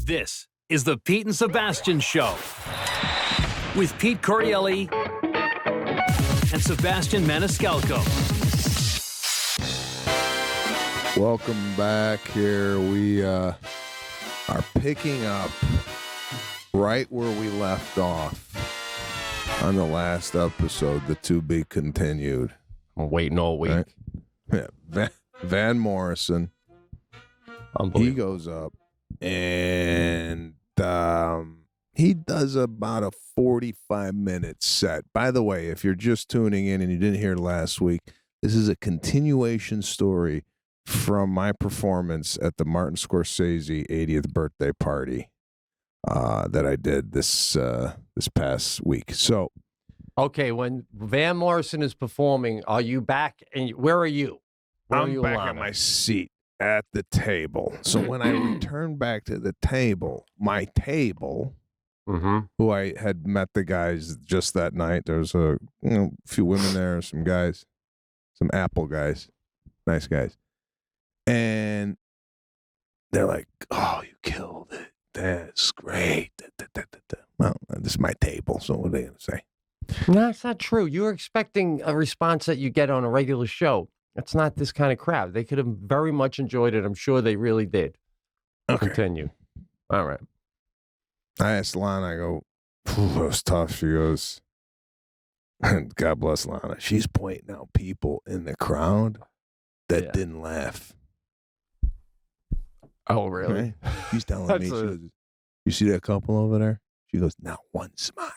This is the Pete and Sebastian Show with Pete Correale and Sebastian Maniscalco. Welcome back here. We are picking up right where we left off on the last episode, the to be continued. I'm waiting all week. Right? Yeah. Van Morrison, he goes up and he does about a 45-minute set. By the way, if you're just tuning in and you didn't hear last week, this is a continuation story from my performance at the Martin Scorsese 80th birthday party that I did this past week. So, okay, when Van Morrison is performing, are you back? And where are you? I'm back at my seat at the table. So when I returned back to the table, my table, who I had met the guys just that night, there was a few women there, some guys, some Apple guys, nice guys. And they're like, "Oh, you killed it. That's great." Well, this is my table, so what are they going to say? No, it's not true. You're expecting a response that you get on a regular show. It's not this kind of crowd. They could have very much enjoyed it. I'm sure they really did. Okay. Continue. All right. I asked Lana, I go, "That was tough." She goes, God bless Lana. She's pointing out people in the crowd that didn't laugh. Oh, really? Right? She's telling me, she goes, "You see that couple over there?" She goes, "Not one smile."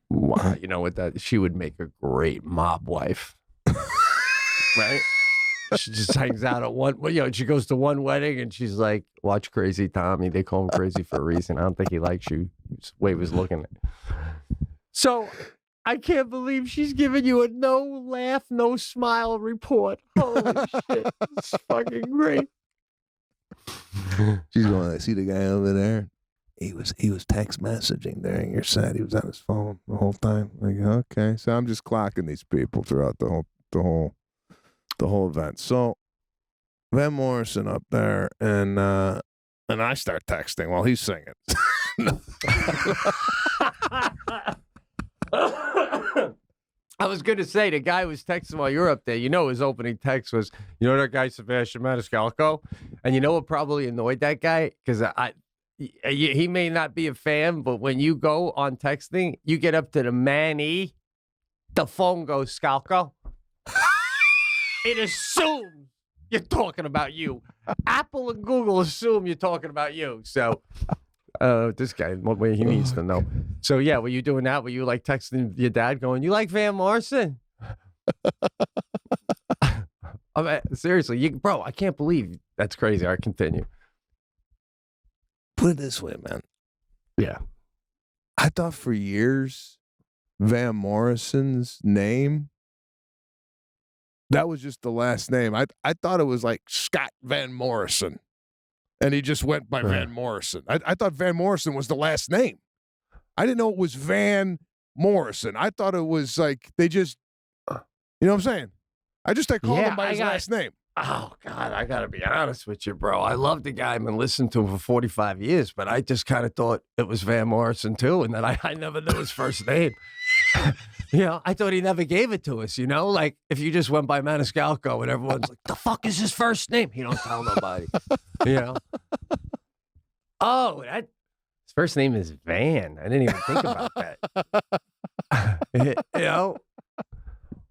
Wow. You know what? She would make a great mob wife. Right? She just hangs out at one, she goes to one wedding and she's like, "Watch Crazy Tommy. They call him crazy for a reason. I don't think he likes you." That's the way he was looking at it. So I can't believe she's giving you a no laugh, no smile report. Holy shit. It's fucking great. She's going, "I see the guy over there. He was text messaging during your set. He was on his phone the whole time." Like, okay. So I'm just clocking these people throughout the whole event. So Van Morrison up there, and I start texting while he's singing. I was going to say, the guy was texting while you were up there. You know, his opening text was, "You know that guy Sebastian Maniscalco?" And you know what probably annoyed that guy? Because he may not be a fan, but when you go on texting, you get up to the Manny, the phone goes, "Scalco." It assumes you're talking about you. Apple and Google assume you're talking about you. So this guy, what way he needs to know. So, yeah, were you doing that? Were you like texting your dad going, "You like Van Morrison?" I mean, seriously, bro, I can't believe that's crazy. All right, continue. Put it this way, man. Yeah. I thought for years Van Morrison's name, that was just the last name. I thought it was like Scott Van Morrison, and he just went by Van Morrison. I thought Van Morrison was the last name. I didn't know it was Van Morrison. I thought it was like they just, you know what I'm saying? I called him by his last name. Oh, God, I got to be honest with you, bro. I love the guy. I've been listening to him for 45 years, but I just kind of thought it was Van Morrison, too, and that I never knew his first name. I thought he never gave it to us, Like, if you just went by Maniscalco and everyone's like, "The fuck is his first name?" He don't tell nobody, Oh, his first name is Van. I didn't even think about that.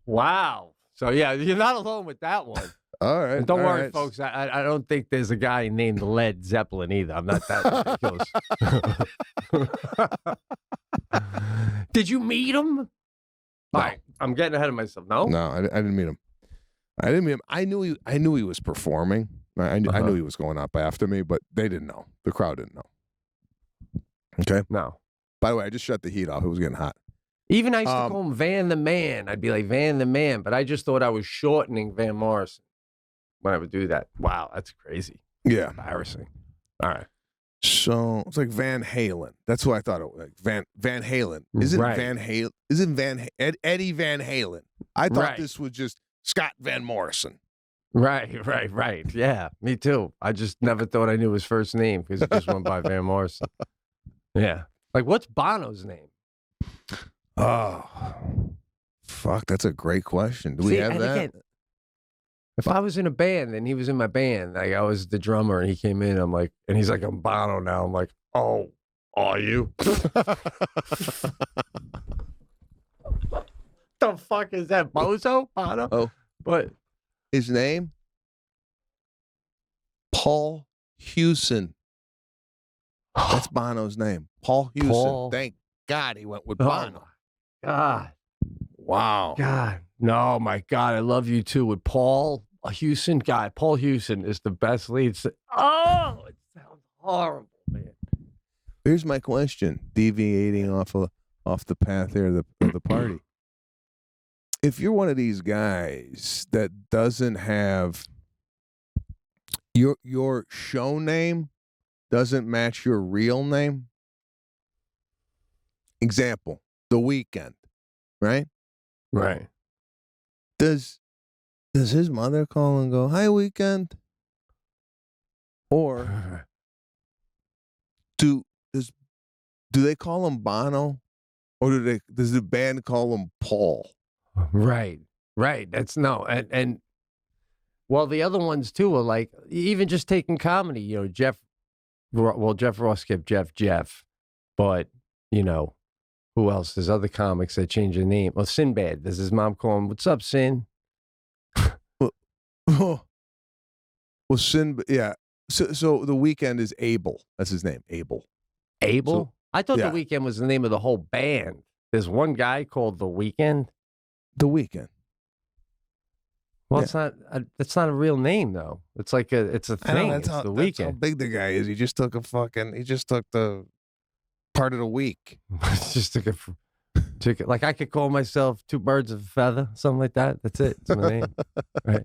Wow. So, yeah, you're not alone with that one. All right. And don't worry, folks. I don't think there's a guy named Led Zeppelin either. I'm not that ridiculous. Did you meet him? No. All right, I'm getting ahead of myself. No, I didn't meet him. I knew he was performing. I knew he was going up after me, but they didn't know. The crowd didn't know. Okay. No. By the way, I just shut the heat off. It was getting hot. Even I used to call him Van the Man. I'd be like, "Van the Man," but I just thought I was shortening Van Morrison when I would do that. Wow, that's crazy. Yeah. Embarrassing. All right. So it's like Van Halen. That's what I thought it was. Like Van Halen. Isn't Van Halen? Isn't Eddie Van Halen? I thought this was just Scott Van Morrison. Right. Yeah, me too. I just never thought I knew his first name because it just went by Van Morrison. Yeah. Like, what's Bono's name? Oh, fuck. That's a great question. Do we have that? Again, if I was in a band and he was in my band, like I was the drummer and he came in, I'm like, and he's like, I'm Bono now. I'm like, oh, are you? The fuck is that? Bozo? Bono? Oh. But his name? Paul Hewson. That's Bono's name. Paul Hewson. Thank God he went with Bono. God. Wow. God. No, my God. I love you too. With Paul Hewson. God, Paul Hewson is the best lead. Oh, it sounds horrible, man. Here's my question, deviating off the path here of the party. If you're one of these guys that doesn't have your show name doesn't match your real name. Example, The Weeknd, right? Right. Does his mother call and go, "Hi, Weeknd"? Or do they call him Bono? Or does the band call him Paul? Right. That's no. And well, the other ones too are like, even just taking comedy, you know, Jeff Ross kept Jeff, but you know, who else? There's other comics that change their name. Well, Sinbad, does his mom call him, "What's up, Sin"? Well, Sinbad, yeah. So The Weeknd is Abel. That's his name, Abel. Abel? So, I thought yeah. The Weeknd was the name of the whole band. There's one guy called The Weeknd. The Weeknd. Well, Yeah. That's not a real name though. It's like it's a thing. It's The Weeknd. That's how big the guy is. He just took the part of the week. It's just took it. Like I could call myself Two Birds of a Feather, something like that. That's it. It's my name. Right.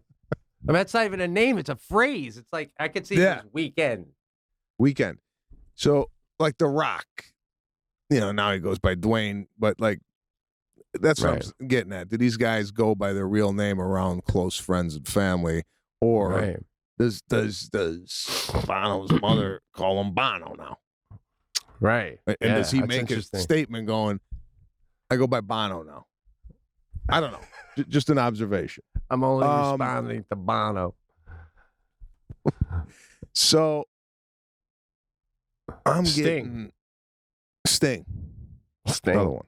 I mean, that's not even a name. It's a phrase. It's like I could see it as Weekend. So like The Rock, you know, now he goes by Dwayne, but like that's what I'm getting at. Do these guys go by their real name around close friends and family, or does Bono's mother call him Bono now? Right. And does he make a statement going, "I go by Bono now"? I don't know. Just an observation. I'm only responding to Bono. So I'm Sting. getting Sting. Another one.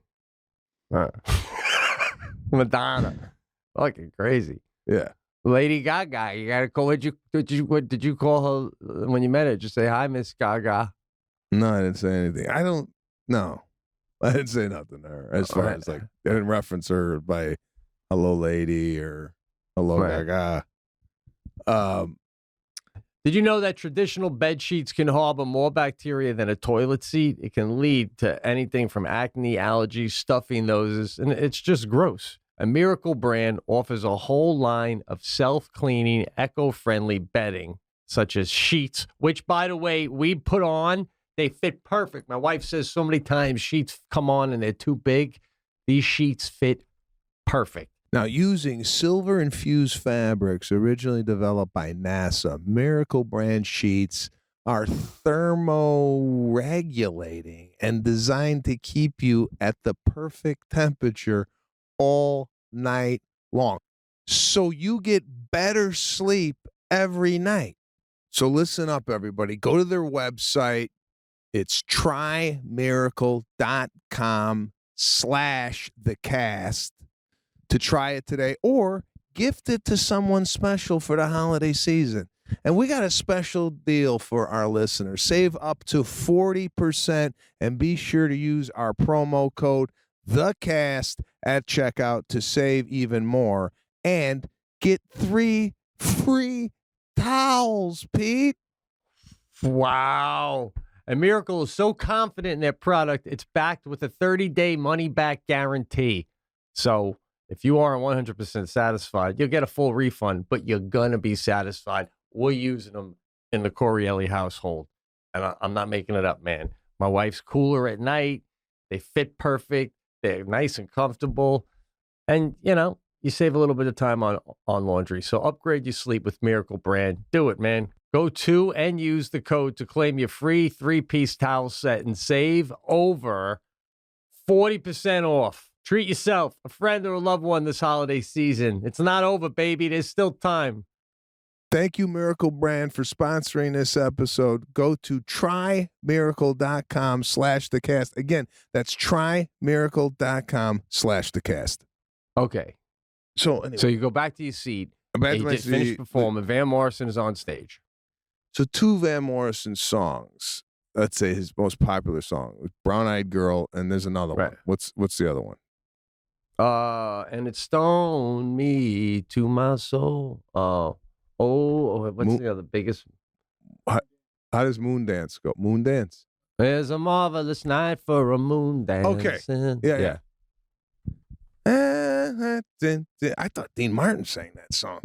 Madonna. Fucking crazy. Yeah. Lady Gaga. You gotta call. What did you call her when you met her? Just say, "Hi, Miss Gaga." No, I didn't say anything. I didn't say nothing to her. As far as like, I didn't reference her by "Hello, lady" or "Hello, Gaga." Did you know that traditional bed sheets can harbor more bacteria than a toilet seat? It can lead to anything from acne, allergies, stuffy noses, and it's just gross. A Miracle brand offers a whole line of self-cleaning, eco-friendly bedding, such as sheets, which, by the way, we put on. They fit perfect. My wife says so many times sheets come on and they're too big. These sheets fit perfect. Now, using silver-infused fabrics originally developed by NASA, Miracle brand sheets are thermoregulating and designed to keep you at the perfect temperature all night long. So you get better sleep every night. So listen up, everybody. Go to their website. It's trymiracle.com/thecast. to try it today, or gift it to someone special for the holiday season. And we got a special deal for our listeners. Save up to 40% and be sure to use our promo code THECAST at checkout to save even more and get 3 free towels, Pete. Wow. And Miracle is so confident in their product, it's backed with a 30-day money-back guarantee. So if you aren't 100% satisfied, you'll get a full refund, but you're going to be satisfied. We're using them in the Correale household. And I'm not making it up, man. My wife's cooler at night. They fit perfect. They're nice and comfortable. And, you know, you save a little bit of time on laundry. So upgrade your sleep with Miracle Brand. Do it, man. Go to and use the code to claim your free 3-piece towel set and save over 40% off. Treat yourself, a friend, or a loved one this holiday season. It's not over, baby. There's still time. Thank you, Miracle Brand, for sponsoring this episode. Go to trymiracle.com/thecast. Again, that's trymiracle.com/thecast. Okay. So anyway, So you go back to your seat. back to You my just finished seat. performing. Van Morrison is on stage. So 2 Van Morrison songs. Let's say his most popular song, Brown Eyed Girl, and there's another Right. one. What's the other one? And it stoned me to my soul. What's the other biggest? How does Moon Dance go? Moon Dance. There's a marvelous night for a moon dance. Okay. Yeah. I thought Dean Martin sang that song.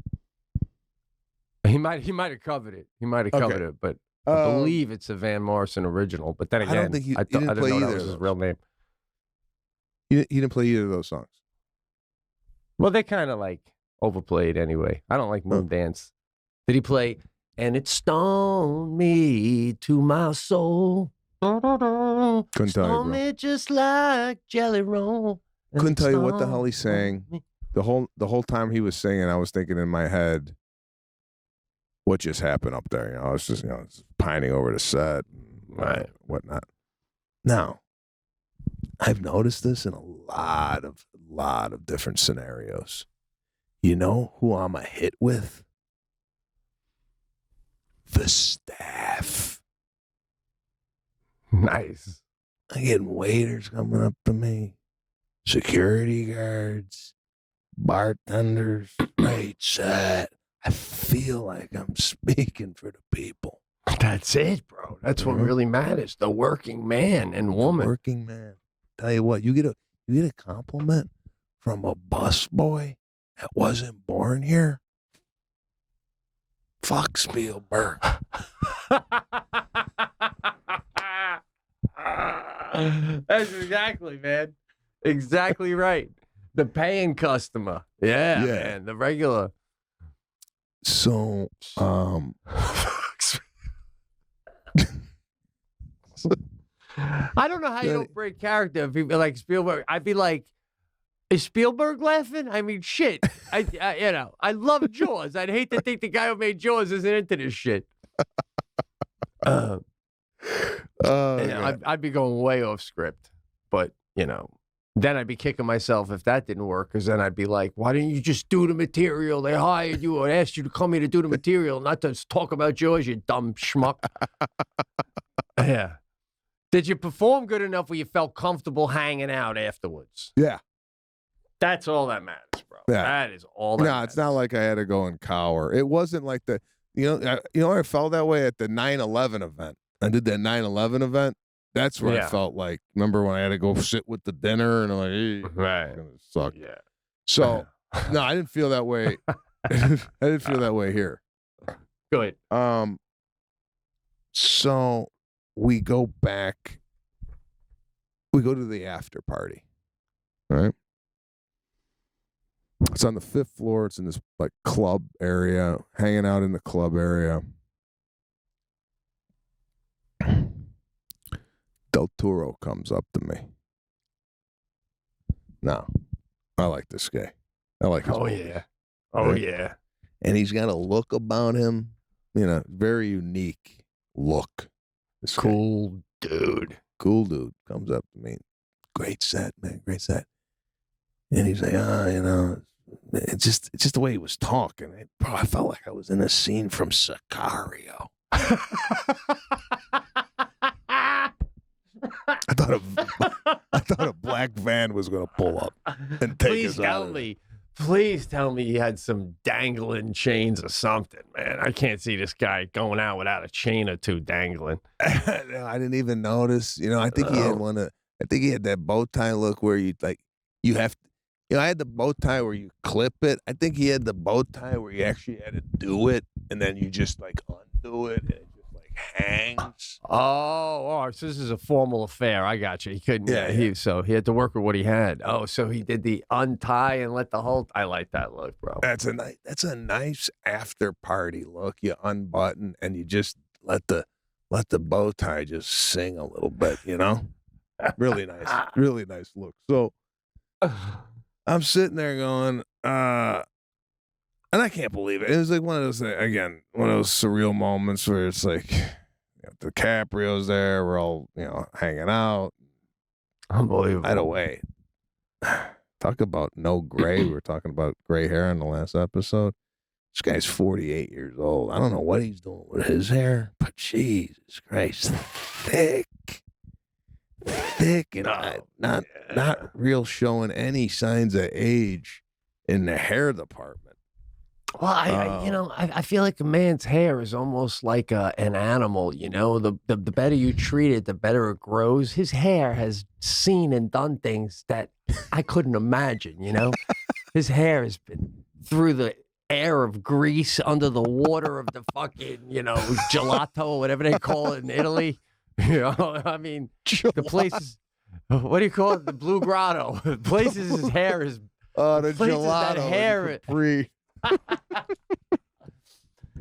He might have covered it. But I believe it's a Van Morrison original. But then again, I don't think he I didn't didn't play know either that was of his those. real name. He didn't play either of those songs. Well, they kind of like overplayed anyway. I don't like Moon Dance. Did he play? And it stoned me to my soul. Couldn't tell you, Stoned bro. me just like jelly roll. And Couldn't it tell you what the hell he stoned sang. me. The whole time he was singing, I was thinking in my head, what just happened up there? I was just pining over the set, Right. Whatnot. Now, I've noticed this in a lot of different scenarios. You know who I'm a hit with? The staff. Nice. I'm getting waiters coming up to me, security guards, bartenders. Great set. I feel like I'm speaking for the people. That's it, bro. That's what Mhm. really matters. The working man and woman. Working man. Tell you what, you get a compliment from a busboy that wasn't born here. Fuck Spielberg. That's exactly, man. Exactly right. The paying customer. Yeah, Yeah. man. The regular. So, I don't know how you don't break character if people like Spielberg. I'd be like, is Spielberg laughing? I mean, shit. I love Jaws. I'd hate to think the guy who made Jaws isn't into this shit. I'd be going way off script, but then I'd be kicking myself if that didn't work, because then I'd be like, why didn't you just do the material? They hired you or asked you to come here to do the material, not to talk about Jaws, you dumb schmuck. Yeah. Did you perform good enough where you felt comfortable hanging out afterwards? yeah. That's all that matters, bro. Yeah. That is all that No, matters. it's not like I had to go and cower. It wasn't like I felt that way at the 9/11 event. I did that 9/11 event. That's where I felt like, remember when I had to go sit with the dinner and I'm like, hey, Right. it's gonna suck. Yeah. So, no, I didn't feel that way. I didn't feel that way here. Good. So we go back. We go to the after party. All right. It's on the 5th floor. It's in this like club area, hanging out in the club area. Del Toro comes up to me. Now, I like this guy. I like his movies. Yeah. Oh, Right? yeah. And he's got a look about him, very unique look. This guy. Cool dude. Cool dude comes up to me. Great set, man. Great set. And he's like, it's just the way he was talking. Bro, I felt like I was in a scene from Sicario. I thought a black van was going to pull up and take us out. Please tell me he had some dangling chains or something, man. I can't see this guy going out without a chain or two dangling. I didn't even notice. I think he had I think he had that bow tie look where you have to, I had the bow tie where you clip it. I think he had the bow tie where you actually had to do it, and then you just like undo it, and it just like hangs. Oh, so this is a formal affair. I got you. He couldn't. Yeah. So he had to work with what he had. Oh, so he did the untie and let the whole. I like that look, bro. That's a nice after party look. You unbutton and you just let the bow tie just sing a little bit. Really nice look. So I'm sitting there going, and I can't believe it. It was like one of those surreal moments where it's like DiCaprio's there. We're all, hanging out. Unbelievable. By the way, talk about no gray. We were talking about gray hair in the last episode. This guy's 48 years old. I don't know what he's doing with his hair, but Jesus Christ, thick, and not real showing any signs of age in the hair department. Well, I feel like a man's hair is almost like an animal. The better you treat it, the better it grows. His hair has seen and done things that I couldn't imagine. His hair has been through the air of Greece, under the water of the fucking gelato or whatever they call it in Italy. I mean, the places. What do you call it? The Blue Grotto. The places his hair is. Oh, the gelato. That hair.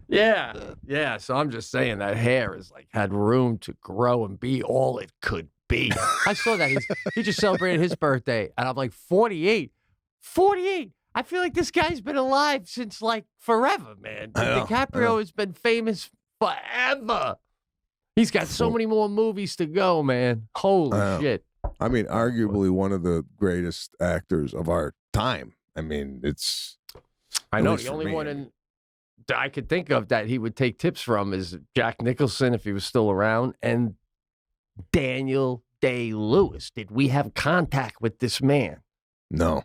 Yeah. So I'm just saying that hair is had room to grow and be all it could be. I saw that he just celebrated his birthday, and I'm like 48. 48. I feel like this guy's been alive since forever, man. DiCaprio has been famous forever. He's got so many more movies to go, man. Holy shit. I mean, arguably one of the greatest actors of our time. I mean, it's. I know the only one I could think of that he would take tips from is Jack Nicholson if he was still around, and Daniel Day-Lewis. Did we have contact with this man? No.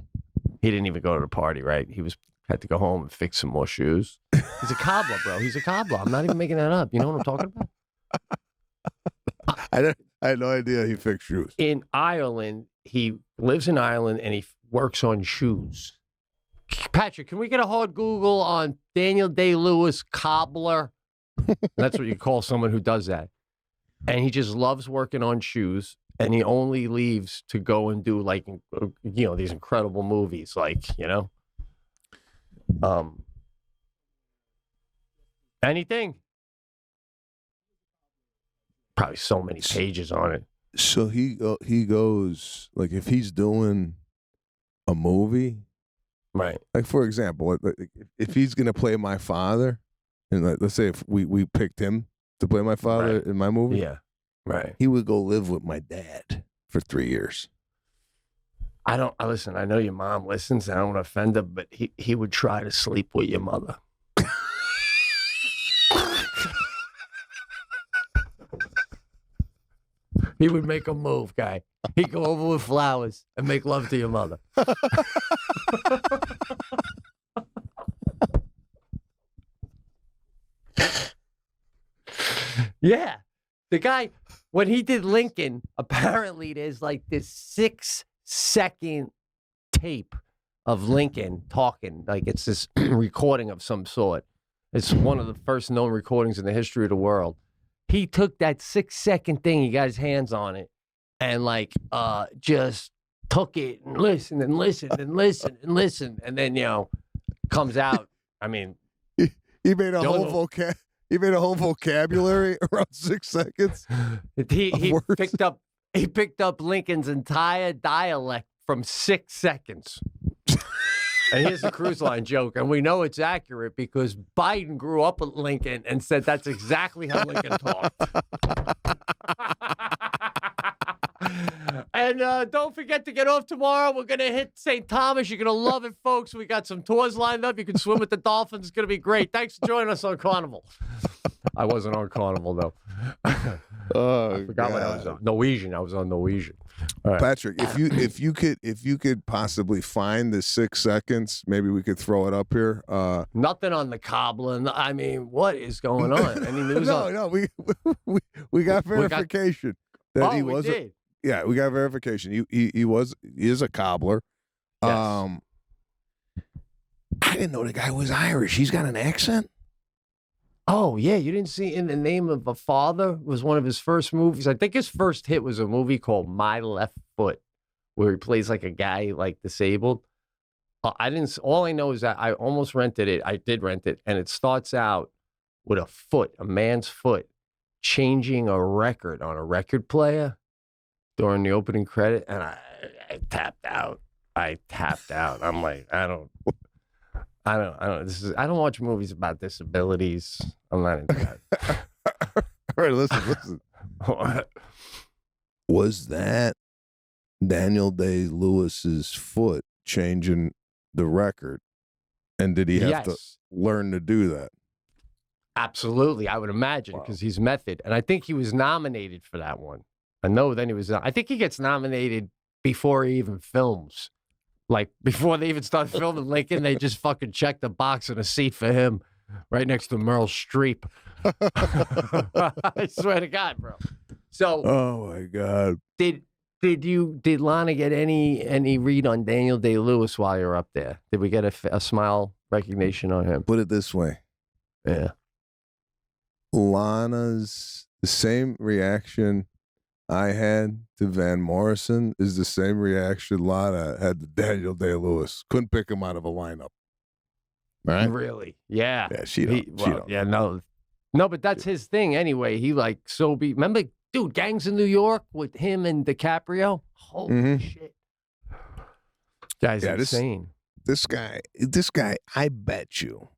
He didn't even go to the party, right? He had to go home and fix some more shoes. He's a cobbler, bro. He's a cobbler. I'm not even making that up. You know what I'm talking about? I had no idea he fixed shoes. In Ireland, he lives in Ireland and he works on shoes. Patrick, can we get a hard Google on Daniel Day-Lewis cobbler? That's what you call someone who does that. And he just loves working on shoes, and he only leaves to go and do these incredible movies, anything. Probably so many pages on it. So he goes, if he's doing a movie, right? For example, if he's gonna play my father, and let's say if we picked him to play my father in my movie, yeah, right, he would go live with my dad for 3 years. Listen, I know your mom listens, and I don't want to offend her, but he would try to sleep with your mother. He would make a move, guy. He'd go over with flowers and make love to your mother. Yeah. The guy, when he did Lincoln, apparently there's this 6-second tape of Lincoln talking. It's this recording of some sort. It's one of the first known recordings in the history of the world. He took that 6-second thing, he got his hands on it, and just took it and listened and listened and listened and listened, and then comes out. I mean, he made a whole vocabulary around 6 seconds. He picked up Lincoln's entire dialect from 6 seconds. And here's the cruise line joke, and we know it's accurate because Biden grew up with Lincoln and said that's exactly how Lincoln talked. And don't forget to get off tomorrow. We're going to hit St. Thomas. You're going to love it, folks. We got some tours lined up. You can swim with the dolphins. It's going to be great. Thanks for joining us on Carnival. I wasn't on Carnival, though. I forgot what I was on. Norwegian. I was on Norwegian. Right. Patrick, if you could possibly find the 6 seconds, maybe we could throw it up here. Nothing on the cobbler. I mean, what is going on? I mean, we got verification that he was. Did. Yeah, we got verification. He is a cobbler. Yes. I didn't know the guy was Irish. He's got an accent. Oh, yeah, you didn't see In the Name of a Father? It was one of his first movies. I think his first hit was a movie called My Left Foot, where he plays like a guy like disabled. I didn't. All I know is that I almost rented it. I did rent it, and it starts out with a man's foot, changing a record on a record player during the opening credit, and I tapped out. I'm like, I don't. I don't watch movies about disabilities. I'm not into that. All right, listen. What? Was that Daniel Day-Lewis's foot changing the record? And did he have to learn to do that? Absolutely, I would imagine, because he's method. And I think he was nominated for that one. I think he gets nominated before he even films. Like, before they even start filming Lincoln, they just fucking check the box and a seat for him right next to Meryl Streep. I swear to God, bro. So, oh my God. Did Lana get any read on Daniel Day-Lewis while you're up there? Did we get a smile recognition on him? Put it this way. Yeah. Lana's, the same reaction I had to Van Morrison is the same reaction Lana had to Daniel Day-Lewis. Couldn't pick him out of a lineup. Right? Really? Yeah. Yeah, she don't. Yeah, no, but that's his thing anyway. He remember, dude, Gangs in New York with him and DiCaprio? Holy shit. Guy's insane. This guy, I bet you,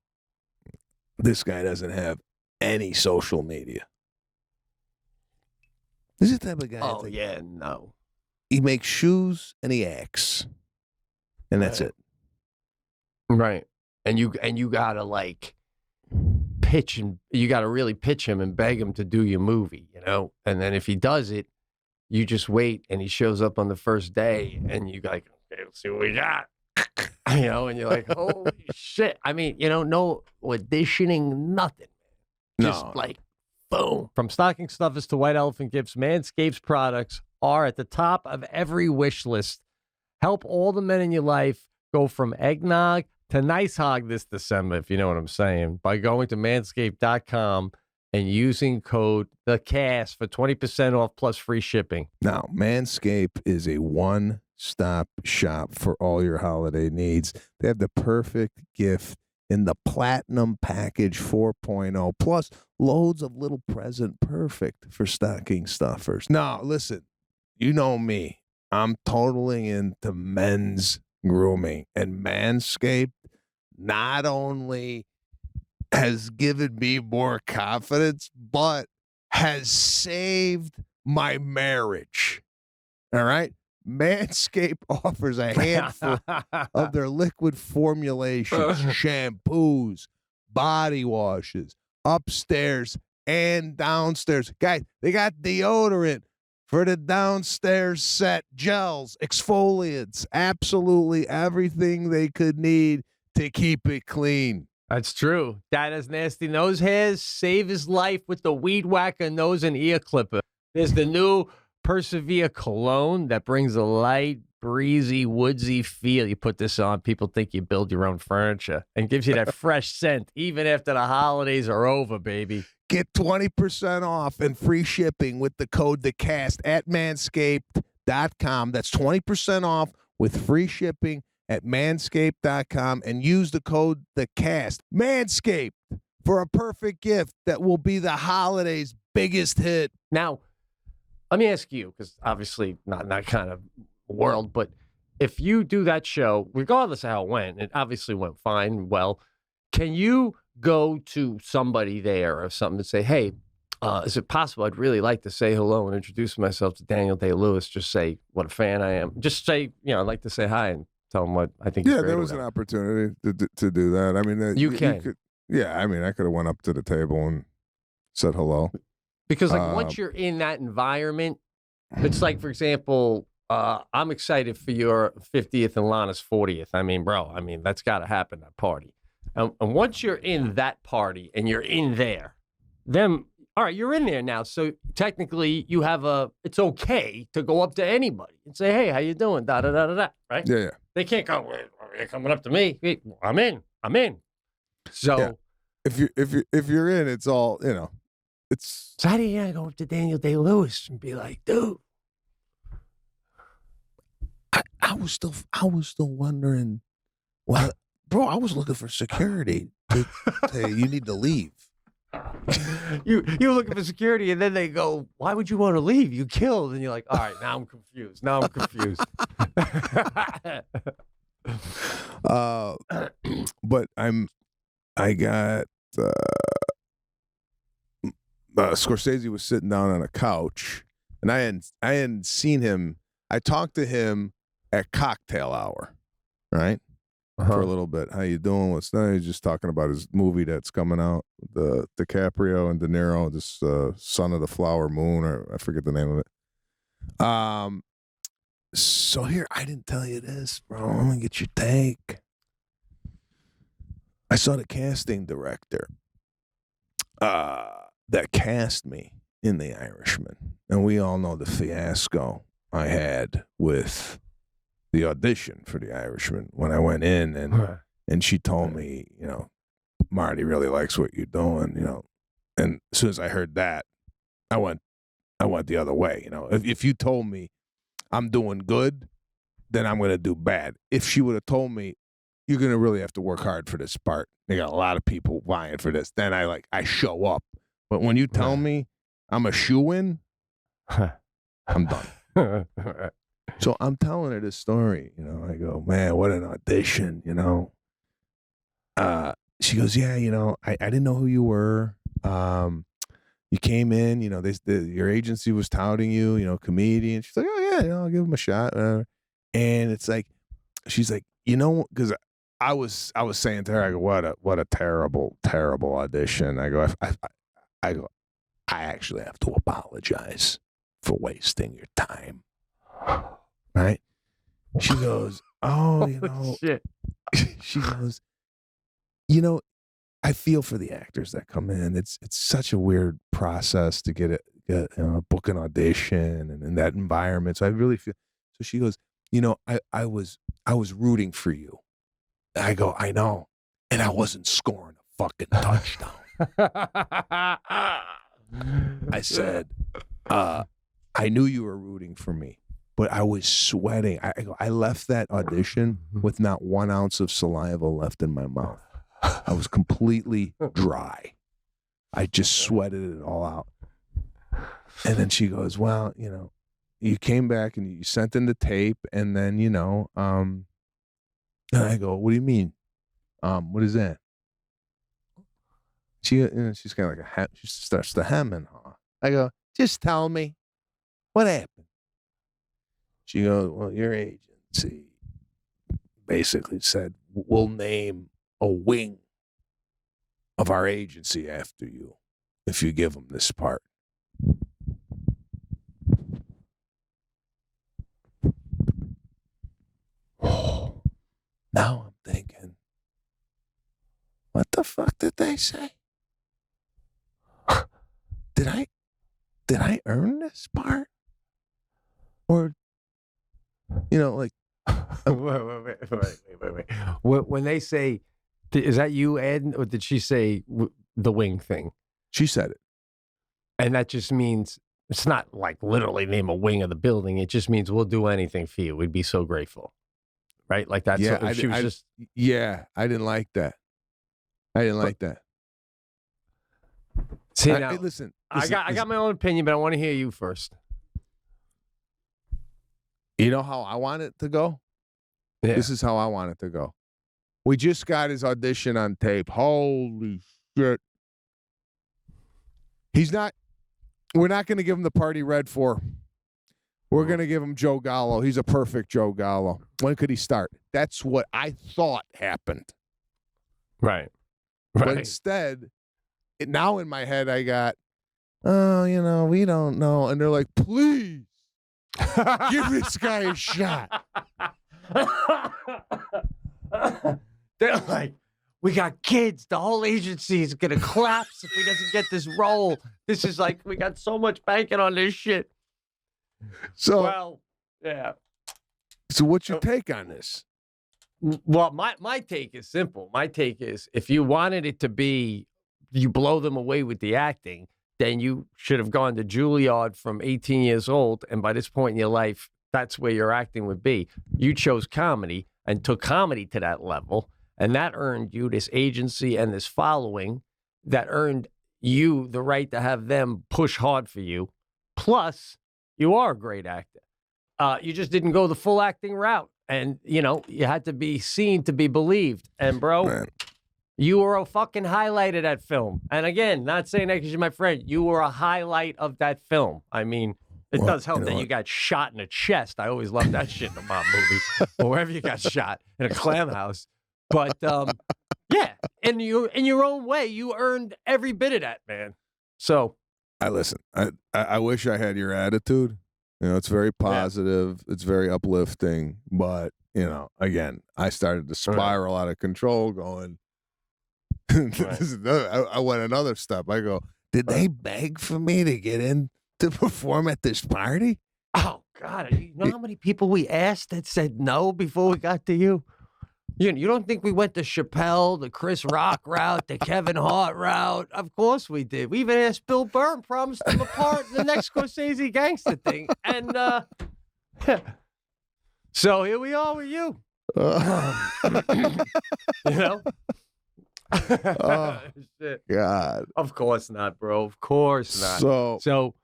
this guy doesn't have any social media. This is the type of guy. Oh, yeah, no. He makes shoes and he acts. And that's it. Right. And you gotta pitch, and you gotta really pitch him and beg him to do your movie, you know? And then if he does it, you just wait and he shows up on the first day and you like, okay, let's see what we got. You know, and you're like, holy shit. I mean, no auditioning, nothing. Just boom. From stocking stuffers to white elephant gifts, Manscaped's products are at the top of every wish list. Help all the men in your life go from eggnog to nice hog this December, if you know what I'm saying, by going to manscaped.com and using code THECAST for 20% off plus free shipping. Now, Manscaped is a one-stop shop for all your holiday needs. They have the perfect gift in the Platinum Package 4.0, plus loads of little present perfect for stocking stuffers. Now, listen, you know me. I'm totally into men's grooming, and Manscaped not only has given me more confidence, but has saved my marriage. All right? Manscaped offers a handful of their liquid formulations, shampoos, body washes, upstairs and downstairs. Guys, they got deodorant for the downstairs set, gels, exfoliants, absolutely everything they could need to keep it clean. That's true. Dad has nasty nose hairs. Save his life with the Weed Whacker nose and ear clipper. There's the new Persevere cologne that brings a light, breezy, woodsy feel. You put this on, people think you build your own furniture, and gives you that fresh scent even after the holidays are over, baby. Get 20% off and free shipping with the code THECAST at manscaped.com. That's 20% off with free shipping at manscaped.com, and use the code THECAST. Manscaped, for a perfect gift that will be the holidays' biggest hit. Now, let me ask you, because obviously not kind of world, but if you do that show, regardless of how it went, it obviously went fine, well, can you go to somebody there or something and say, hey, is it possible? I'd really like to say hello and introduce myself to Daniel Day-Lewis. Just say what a fan I am. Just say, I'd like to say hi and tell him what I think. Yeah, there was an opportunity to do that. I mean, you can. I mean, I could have went up to the table and said hello. Because once you're in that environment, it's like, for example, I'm excited for your 50th and Lana's 40th. I mean, bro, that's got to happen, that party. And once you're in that party and you're in there, then, all right, you're in there now. So technically you have it's okay to go up to anybody and say, hey, how you doing? Da, da, da, da, da, right? Yeah. They can't go, you're coming up to me. I'm in. So if you're in, it's all, you know, it's. So how do you go up to Daniel Day-Lewis and be like, dude? I was still wondering. Well, bro, I was looking for security to say you need to leave. You're looking for security, and then they go, "Why would you want to leave? You killed." And you're like, "All right, now I'm confused. But I got Scorsese was sitting down on a couch, and I hadn't seen him. I talked to him at cocktail hour, right? For a little bit. How you doing? What's that? He's just talking about his movie that's coming out, the DiCaprio and De Niro, this Son of the Flower Moon, or I forget the name of it. So here, I didn't tell you this, bro. I'm gonna get your take. I saw the casting director that cast me in The Irishman, and we all know the fiasco I had with the audition for The Irishman when I went in, and she told me, you know, Marty really likes what you're doing, you know. And as soon as I heard that, I went the other way, you know. If you told me I'm doing good, then I'm going to do bad. If she would have told me you're going to really have to work hard for this part, they got a lot of people vying for this, then I show up. But when you tell me I'm a shoo-in, I'm done. So I'm telling her this story, you know. I go, man, what an audition, you know. She goes, yeah, you know, I didn't know who you were. You came in, you know, your agency was touting you, you know, comedian. She's like, oh yeah, you know, I'll give him a shot. And it's like, she's like, you know, because I was saying to her, I go, what a terrible, terrible audition. I go, I actually have to apologize for wasting your time. Right? She goes, oh, you know, shit. She goes, you know, I feel for the actors that come in. It's such a weird process to get book an audition and in that environment. So I really feel. So she goes, you know, I was rooting for you. I go, I know, and I wasn't scoring a fucking touchdown. I said, I knew you were rooting for me, but I was sweating. I left that audition with not 1 ounce of saliva left in my mouth. I was completely dry. I just sweated it all out. And then she goes, well, you know, you came back and you sent in the tape, and then, you know, and I go, what do you mean? What is that? She, you know, she's kind of like she starts to hem and haw. I go, just tell me, what happened? She goes, well, your agency basically said, we'll name a wing of our agency after you if you give them this part. Oh, now I'm thinking, what the fuck did they say? Did I earn this part? Or, you know, like, wait. When they say, is that you, Ed, or did she say the wing thing? She said it. And that just means, it's not like literally name a wing of the building. It just means we'll do anything for you. We'd be so grateful. Right? Like that. Yeah, so I didn't like that. I didn't like that. See, now, hey, listen, I got my own opinion, but I want to hear you first. You know how I want it to go? Yeah. This is how I want it to go. We just got his audition on tape. Holy shit. We're not going to give him the part he read for. We're going to give him Joe Gallo. He's a perfect Joe Gallo. When could he start? That's what I thought happened. Right. But instead, now in my head, I got, oh, you know, we don't know. And they're like, please, give this guy a shot. They're like, we got kids. The whole agency is going to collapse if he doesn't get this role. This is like, we got so much banking on this shit. So, well, yeah. So what's your take on this? Well, my take is simple. My take is, if you wanted it to be you blow them away with the acting, then you should have gone to Juilliard from 18 years old. And by this point in your life, that's where your acting would be. You chose comedy and took comedy to that level. And that earned you this agency and this following that earned you the right to have them push hard for you. Plus, you are a great actor. You just didn't go the full acting route. And, you had to be seen to be believed. And, bro, Man. You were a fucking highlight of that film. And again, not saying that because you're my friend. You were a highlight of that film. I mean, it does help that you got shot in the chest. I always love that shit in a mob movie. Or wherever you got shot, in a clam house. But, yeah, in your own way, you earned every bit of that, man. So. Listen, I wish I had your attitude. It's very positive. Yeah. It's very uplifting. But, again, I started to spiral out of control going. I went another step. I go, did they beg for me to get in to perform at this party? Oh, God. You know how many people we asked that said no before we got to you? You don't think we went to Chappelle, the Chris Rock route, the Kevin Hart route? Of course we did. We even asked Bill Burr and promised him a part in the next Scorsese gangster thing. And so here we are with you. Oh, shit. God. Of course not, bro. Of course not. So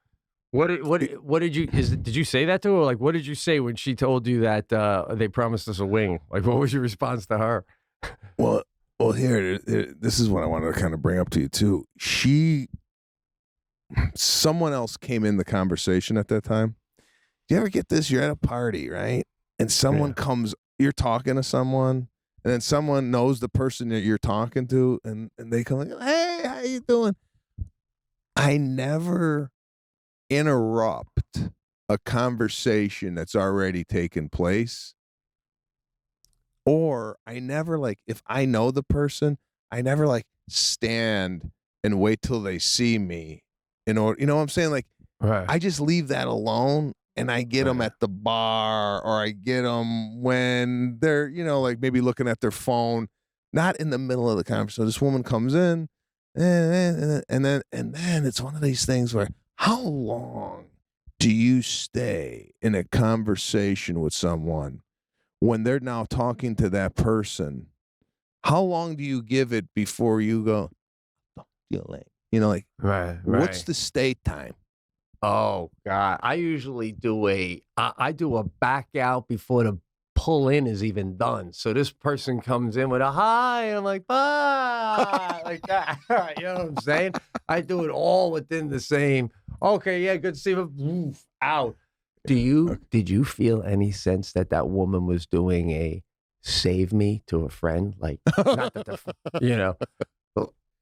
what did you did you say that to her? Like, what did you say when she told you that they promised us a wing? Like, what was your response to her? Well, here, this is what I wanted to kind of bring up to you too. Someone else came in the conversation at that time. Do you ever get this? You're at a party, right? And someone comes, you're talking to someone, and then someone knows the person that you're talking to, and they come like, hey, how you doing? I never interrupt a conversation that's already taken place. Or I never, like, if I know the person, I never, like, stand and wait till they see me in order, you know what I'm saying? Like, right. I just leave that alone. And I get them at the bar, or I get them when they're, like maybe looking at their phone, not in the middle of the conversation. So this woman comes in, and then it's one of these things where, how long do you stay in a conversation with someone when they're now talking to that person? How long do you give it before you go, like, what's the stay time? Oh, God. I usually do I do a back out before the pull in is even done. So this person comes in with a hi, and I'm like, bye, like that. You know what I'm saying? I do it all within the same, okay, yeah, good to see you, out. Did you feel any sense that woman was doing a save me to a friend? Like, not that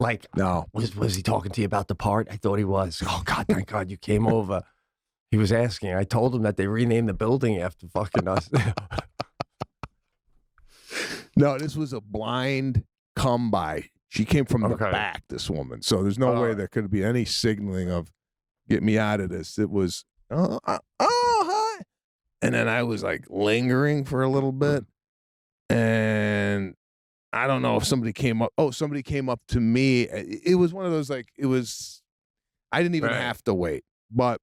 like, no. Was he talking to you about the part? I thought he was. Oh, God, thank God you came over. He was asking. I told him that they renamed the building after fucking us. No, this was a blind come by. She came from the back, this woman. So there's no way there could be any signaling of get me out of this. It was, hi. And then I was like lingering for a little bit. And I don't know if somebody came up. Oh, somebody came up to me. It was one of those, like, I didn't even have to wait. But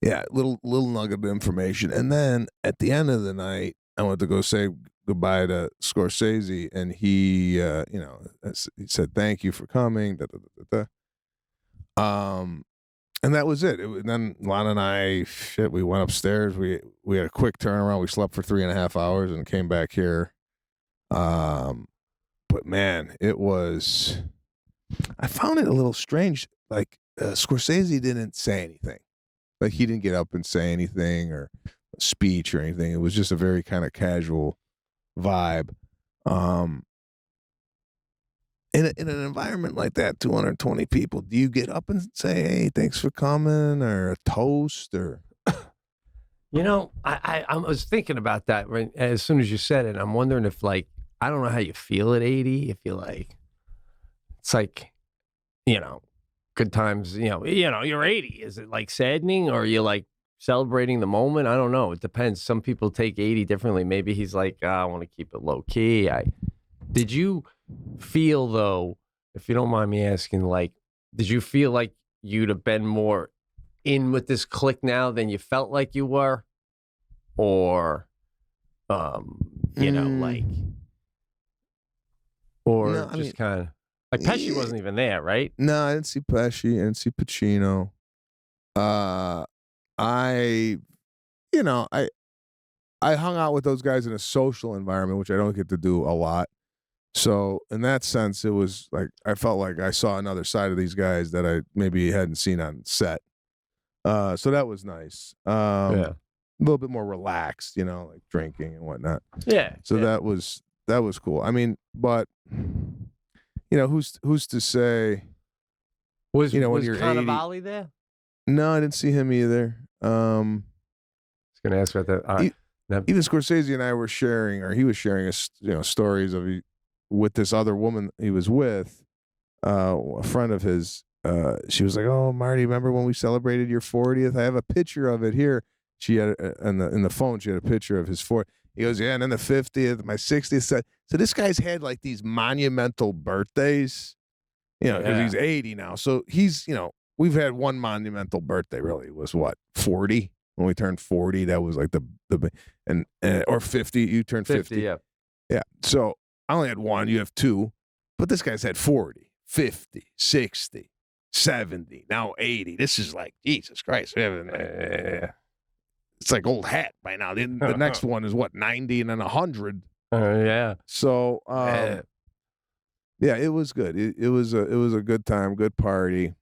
yeah, little nugget of information. And then at the end of the night, I went to go say goodbye to Scorsese, and he, he said, thank you for coming. And that was it. Then Lana and I, we went upstairs. We had a quick turnaround. We slept for 3.5 hours and came back here. But man, I found it a little strange. Like, Scorsese didn't say anything. Like, he didn't get up and say anything or a speech or anything. It was just a very kind of casual vibe. In an environment like that, 220 people, do you get up and say, hey, thanks for coming, or a toast, or? I was thinking about that as soon as you said it. I'm wondering if, like, I don't know how you feel at 80. If you like, it's like, good times, you're 80. Is it like saddening, or are you like celebrating the moment? I don't know. It depends. Some people take 80 differently. Maybe he's like, I want to keep it low key. Did you feel, though, if you don't mind me asking, like, did you feel like you'd have been more in with this clique now than you felt like you were? Or, like, or No, just kind of, like, Pesci wasn't even there, right? No, I didn't see Pesci. I didn't see Pacino. I hung out with those guys in a social environment, which I don't get to do a lot. So in that sense, it was like I felt like I saw another side of these guys that I maybe hadn't seen on set. So that was nice. A little bit more relaxed, like drinking and whatnot. Yeah. So that was cool. I mean, but who's to say? Was when was you're Cannavale there? No, I didn't see him either. I was going to ask about that. All right. Even Scorsese and I were sharing, or he was sharing, stories of with this other woman he was with, a friend of his. She was like, "Oh, Marty, remember when we celebrated your 40th? I have a picture of it here." She had in the phone. She had a picture of his 40th. He goes, "Yeah," and then the 50th, my 60th. So this guy's had like these monumental birthdays, because he's 80 now. So he's, we've had one monumental birthday. Really, it was what, 40? When we turned 40, that was like the or 50. You turned 50. Yeah. Yeah. So I only had one. You have two, but this guy's had 40, 50, 60, 70, now 80. This is like, Jesus Christ. It's like old hat by now. The next one is what, 90 and then 100. Yeah. So, yeah, it was good. It was a good time, good party.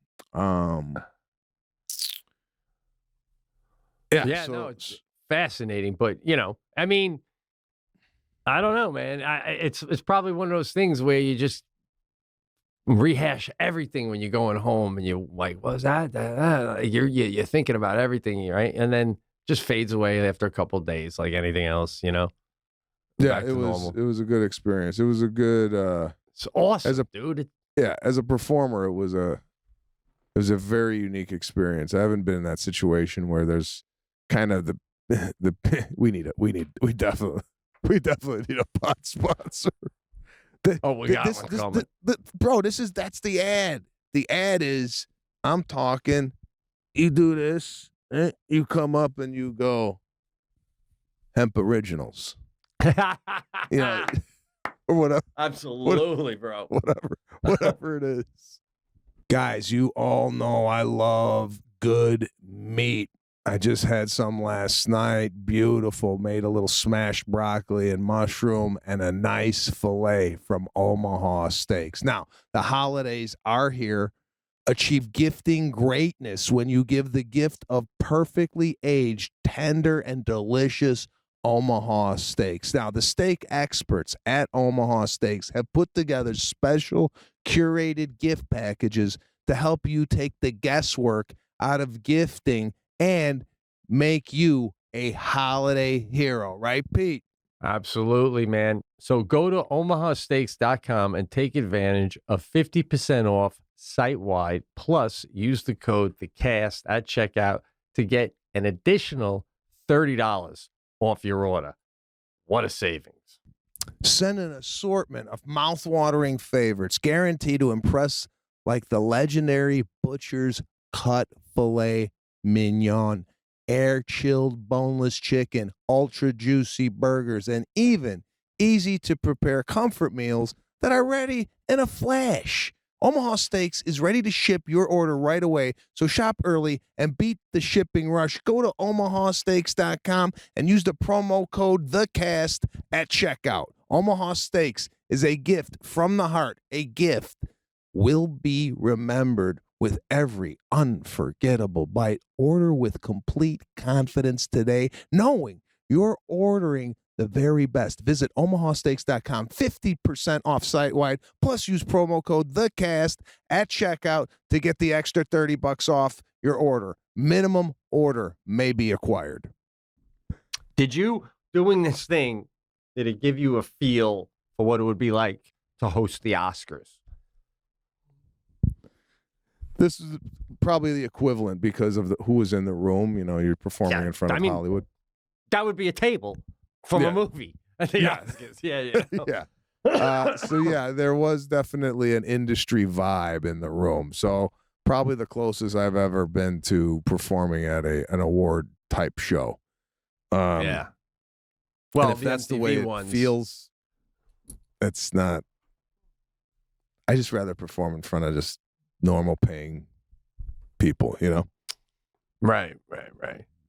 Yeah, no, it's fascinating, but I mean, I don't know, man. It's probably one of those things where you just rehash everything when you're going home, and you're like, "What's that?" You're thinking about everything, right? And then just fades away after a couple of days, like anything else, Yeah, it was a good experience. It was a good. It's awesome, dude. As a performer, it was a very unique experience. I haven't been in that situation where there's kind of we definitely need a pot sponsor. We got one coming. Bro, that's the ad. The ad is, I'm talking, you do this, you come up and you go, Hemp Originals. Or whatever. Absolutely, bro. Whatever it is. Guys, you all know I love good meat. I just had some last night. Beautiful. Made a little smashed broccoli and mushroom and a nice filet from Omaha Steaks. Now, the holidays are here. Achieve gifting greatness when you give the gift of perfectly aged, tender, and delicious Omaha Steaks. Now, the steak experts at Omaha Steaks have put together special curated gift packages to help you take the guesswork out of gifting and make you a holiday hero. Right, Pete? Absolutely, man. So go to omahasteaks.com and take advantage of 50% off site-wide, plus use the code THECAST at checkout to get an additional $30 off your order. What a savings. Send an assortment of mouth-watering favorites guaranteed to impress, like the legendary Butcher's Cut Filet Mignon, air-chilled boneless chicken, ultra-juicy burgers, and even easy-to-prepare comfort meals that are ready in a flash. Omaha Steaks is ready to ship your order right away, so shop early and beat the shipping rush. Go to omahasteaks.com and use the promo code THECAST at checkout. Omaha Steaks is a gift from the heart. A gift will be remembered with every unforgettable bite. Order with complete confidence today, knowing you're ordering the very best. Visit omahasteaks.com, 50% off site-wide, plus use promo code THECAST at checkout to get the extra $30 off your order. Minimum order may be acquired. Did you, doing this thing, did it give you a feel for what it would be like to host the Oscars? This is probably the equivalent because of who was in the room. You're performing in front of Hollywood. That would be a table from a movie. Yeah. Yeah. Yeah. So yeah, there was definitely an industry vibe in the room. So probably the closest I've ever been to performing at an award type show. Yeah. Well, if that's the way it feels, it's not. I just rather perform in front of just normal paying people, you know? Right.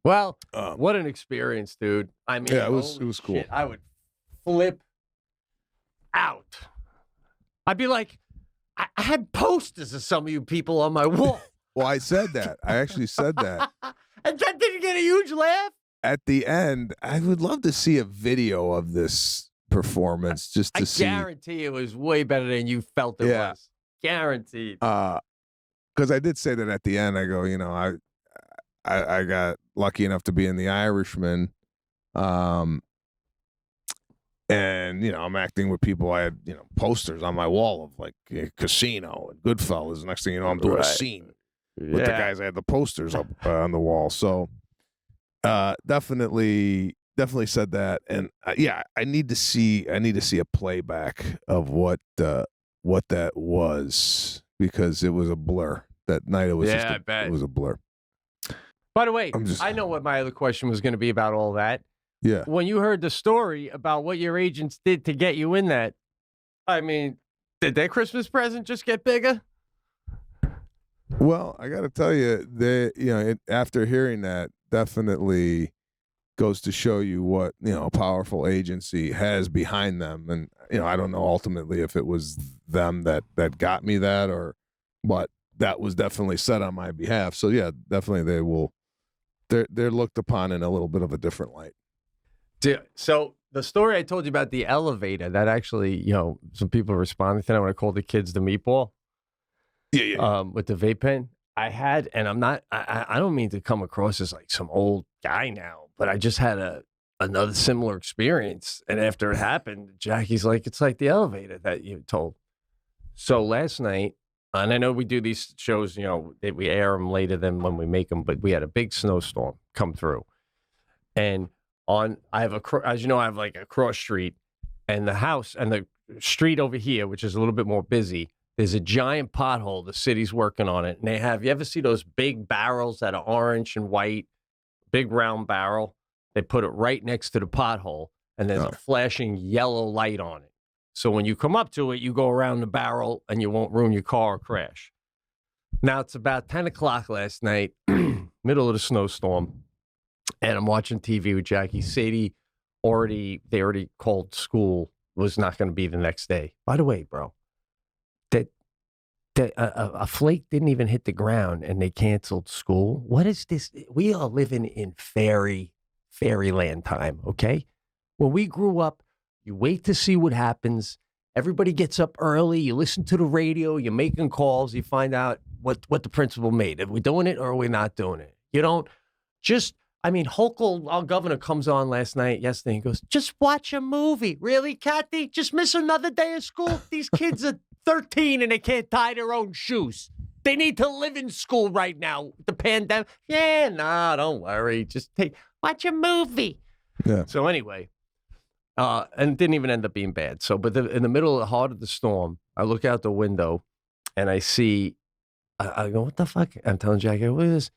Well, what an experience, dude. I mean, yeah, it was cool. Shit, I would flip out. I'd be like, I had posters of some of you people on my wall. Well, I said that. I actually said that. And that didn't get a huge laugh. At the end, I would love to see a video of this performance just to see. I guarantee it was way better than you felt it was. Guaranteed. Because I did say that at the end. I go, you know, I got lucky enough to be in The Irishman. And, you know, I'm acting with people. I had, you know, posters on my wall of like Casino and Goodfellas. Next thing you know, I'm doing a scene with the guys. I had the posters up on the wall. So definitely said that. And yeah, I need to see a playback of what that was, because it was a blur that night. It was it was a blur. By the way, I know what my other question was going to be about all that. Yeah. When you heard the story about what your agents did to get you in that, I mean, did their Christmas present just get bigger? Well, I got to tell you, after hearing that, definitely goes to show you what, you know, a powerful agency has behind them. And, you know, I don't know ultimately if it was them that got me that, or but that was definitely said on my behalf. So yeah, definitely they're looked upon in a little bit of a different light. So the story I told you about the elevator, that actually, you know, some people responded to that when I called the kids the meatball. Yeah. With the vape pen. I had, and I don't mean to come across as like some old guy now, but I just had another similar experience. And after it happened, Jackie's like, it's like the elevator that you told. So last night, and I know we do these shows, you know, we air them later than when we make them, but we had a big snowstorm come through. And as you know, I have like a cross street, and the house and the street over here, which is a little bit more busy, there's a giant pothole. The city's working on it. And you ever see those big barrels that are orange and white, big round barrel? They put it right next to the pothole, and there's a flashing yellow light on it. So when you come up to it, you go around the barrel and you won't ruin your car or crash. Now it's about 10 o'clock last night, middle of the snowstorm, and I'm watching TV with Jackie. Sadie they already called school, was not going to be the next day. By the way, bro, a flake didn't even hit the ground and they canceled school. What is this? We are living in fairyland time, okay? When we grew up, you wait to see what happens. Everybody gets up early. You listen to the radio. You're making calls. You find out what the principal made. Are we doing it or are we not doing it? You don't just, I mean, Hochul, our governor, comes on yesterday, and goes, just watch a movie. Really, Kathy? Just miss another day of school? These kids are 13 and they can't tie their own shoes. They need to live in school right now. The pandemic. Yeah, nah, don't worry. Just watch a movie. Yeah. So anyway, and it didn't even end up being bad. So, but in the middle of the heart of the storm, I look out the window and I see, I go, what the fuck? I'm telling Jackie, what is this?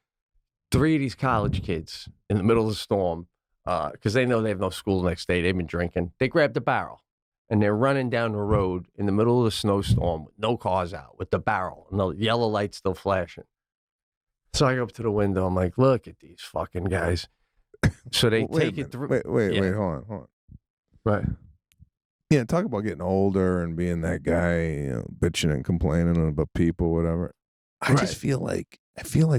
3 of these college kids in the middle of the storm, because they know they have no school the next day. They've been drinking. They grabbed the barrel. And they're running down the road in the middle of the snowstorm with no cars out, with the barrel and the yellow light still flashing. So I go up to the window. I'm like, look at these fucking guys. So they take it through. Wait, hold on. Right. Yeah, talk about getting older and being that guy, you know, bitching and complaining about people, whatever. I just feel like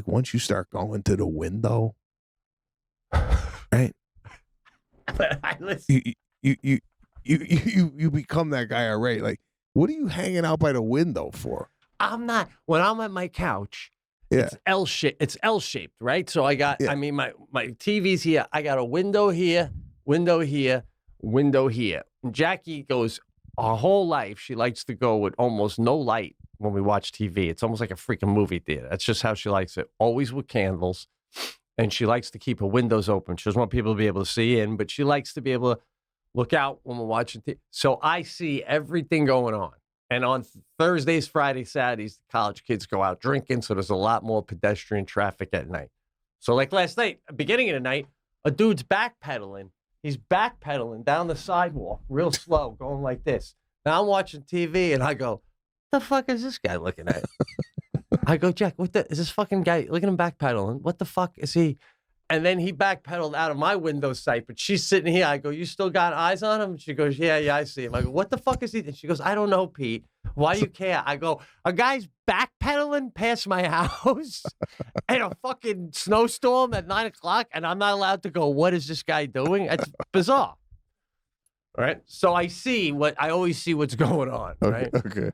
once you start going to the window, right? You become that guy already. Like, what are you hanging out by the window for? I'm not. When I'm at my couch, it's L-shaped, right? So I got, I mean, my TV's here. I got a window here, window here, window here. And Jackie goes, her whole life, she likes to go with almost no light when we watch TV. It's almost like a freaking movie theater. That's just how she likes it. Always with candles. And she likes to keep her windows open. She doesn't want people to be able to see in, but she likes to be able to look out when we're watching TV. So I see everything going on. And on Thursdays, Fridays, Saturdays, college kids go out drinking, so there's a lot more pedestrian traffic at night. So like last night, beginning of the night, a dude's backpedaling. He's backpedaling down the sidewalk real slow, going like this. Now I'm watching TV, and I go, the fuck is this guy looking at? I go, Jack, is this fucking guy, look at him backpedaling. What the fuck is he? And then he backpedaled out of my window sight, but she's sitting here. I go, you still got eyes on him? She goes, yeah, I see him. I go, what the fuck is he? And she goes, I don't know, Pete. Why do you care? I go, a guy's backpedaling past my house in a fucking snowstorm at 9 o'clock, and I'm not allowed to go, what is this guy doing? It's bizarre. All right. So I always see what's going on. Right. Okay.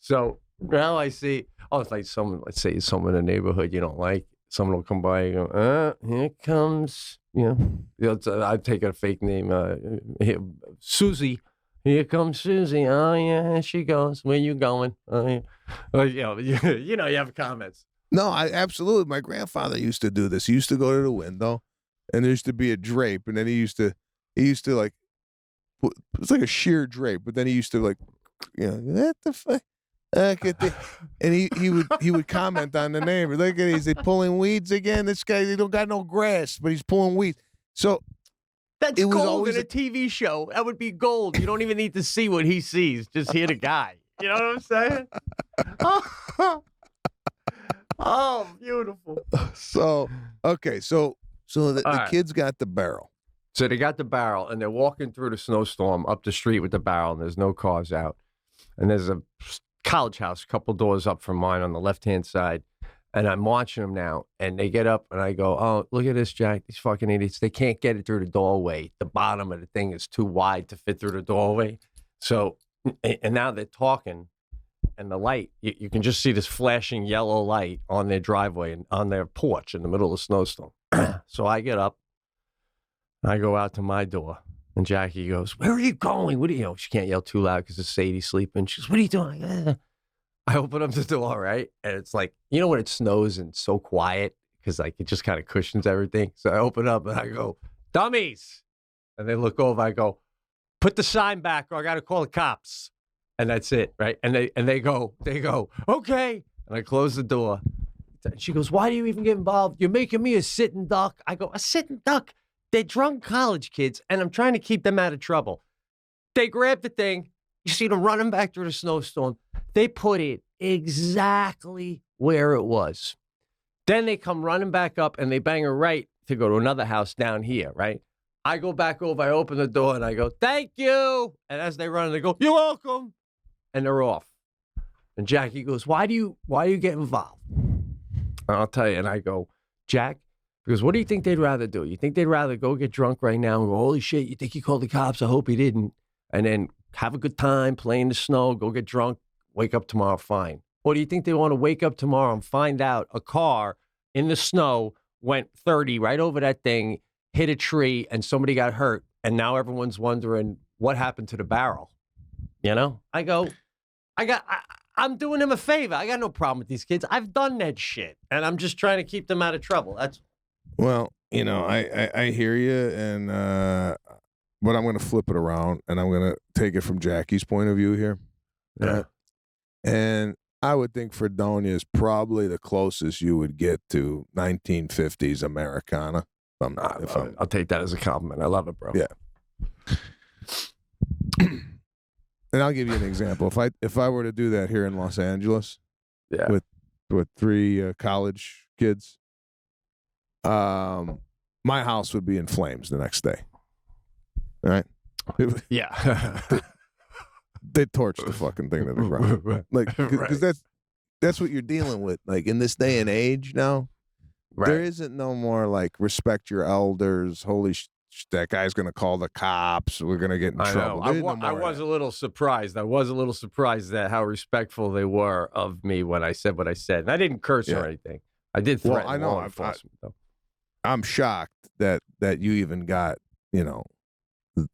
So now I see, it's like someone, let's say someone in the neighborhood you don't like. Someone will come by and go, here comes, I've taken a fake name, Susie. Here comes Susie. Oh, yeah, here she goes. Where you going? Oh, yeah. Well, you have comments. No, absolutely. My grandfather used to do this. He used to go to the window, and there used to be a drape, and then he used to like, it's like a sheer drape, but then he used to like, what the fuck? And he would comment on the neighbor. Look at he's pulling weeds again. This guy, he don't got no grass, but he's pulling weeds. So that's it was gold always in a TV show. That would be gold. You don't even need to see what he sees. Just hear the guy. You know what I'm saying? Oh, beautiful. So okay, so the kids got the barrel. So they got the barrel, and they're walking through the snowstorm up the street with the barrel, and there's no cars out, and there's a college house a couple doors up from mine on the left-hand side, and I'm watching them now, and they get up, and I go, oh, look at this, Jack, these fucking idiots, they can't get it through the doorway. The bottom of the thing is too wide to fit through the doorway. So, and now they're talking, and the light, you can just see this flashing yellow light on their driveway and on their porch in the middle of the snowstorm. So I get up, I go out to my door, and Jackie goes, where are you going? What do you, she can't yell too loud because it's Sadie sleeping. She goes, what are you doing? I open up the door, right? And it's like, when it snows and it's so quiet because like it just kind of cushions everything. So I open up and I go, dummies. And they look over. I go, put the sign back or I got to call the cops. And that's it, right? And they go, okay. And I close the door. And she goes, why do you even get involved? You're making me a sitting duck. I go, a sitting duck? They're drunk college kids, and I'm trying to keep them out of trouble. They grab the thing. You see them running back through the snowstorm. They put it exactly where it was. Then they come running back up, and they bang a right to go to another house down here, right? I go back over. I open the door, and I go, thank you. And as they run, they go, you're welcome. And they're off. And Jackie goes, why do you get involved? And I'll tell you. And I go, Jack, because what do you think they'd rather do? You think they'd rather go get drunk right now and go, holy shit, you think he called the cops? I hope he didn't. And then have a good time, play in the snow, go get drunk, wake up tomorrow fine. Or do you think they want to wake up tomorrow and find out a car in the snow went 30 right over that thing, hit a tree, and somebody got hurt, and now everyone's wondering what happened to the barrel? I go, I'm doing them a favor. I got no problem with these kids. I've done that shit, and I'm just trying to keep them out of trouble. That's well, I hear you, and but I'm going to flip it around, and I'm going to take it from Jackie's point of view here. Yeah. And I would think Fredonia is probably the closest you would get to 1950s Americana. I'll take that as a compliment. I love it, bro. Yeah. And I'll give you an example. If I were to do that here in Los Angeles, with 3 college kids, my house would be in flames the next day. All right? Yeah. They'd torch the fucking thing to the ground. Like, because that's what you're dealing with. Like, in this day and age now, there isn't no more, like, respect your elders, holy that guy's going to call the cops, we're going to get in trouble. I was a little surprised. I was a little surprised at how respectful they were of me when I said what I said. And I didn't curse or anything. I did threaten law enforcement, though. I'm shocked that you even got,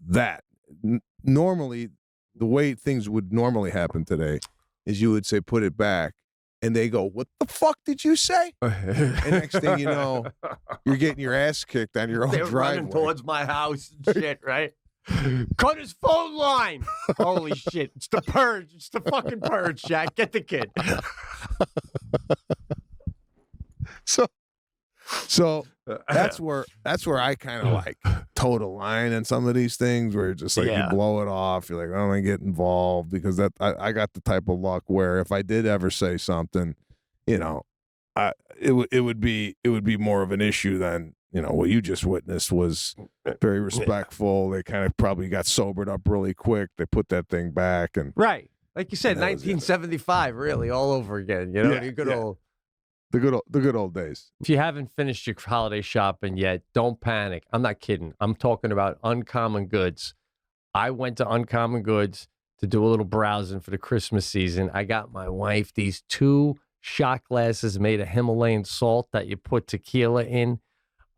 that. Normally, the way things would normally happen today is you would say, put it back. And they go, what the fuck did you say? And next thing you know, you're getting your ass kicked on your own driveway. Running towards my house and shit, right? Cut his phone line. Holy shit. It's the purge. It's the fucking purge, Jack. Get the kid. So that's where I kind of like toe the line in some of these things where you're just like you blow it off. You're like, I don't want to get involved because that I got the type of luck where if I did ever say something, it would be more of an issue than what you just witnessed was very respectful. They kind of probably got sobered up really quick. They put that thing back and right, like you said, 1975, really all over again. The good old days. If you haven't finished your holiday shopping yet, don't panic. I'm not kidding. I'm talking about Uncommon Goods. I went to Uncommon Goods to do a little browsing for the Christmas season. I got my wife these 2 shot glasses made of Himalayan salt that you put tequila in.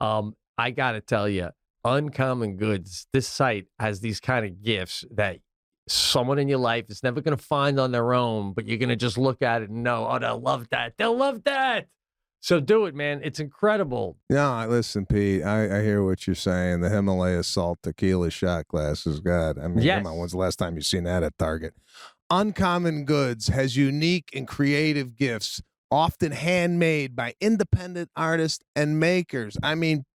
I got to tell you, Uncommon Goods, this site has these kind of gifts that someone in your life is never going to find on their own, but you're going to just look at it and know, oh, they'll love that. They'll love that. So do it, man. It's incredible. No, listen, Pete, I hear what you're saying. The Himalaya salt tequila shot glasses, God. I mean, come on, when's the last time you've seen that at Target? Uncommon Goods has unique and creative gifts, often handmade by independent artists and makers. I mean,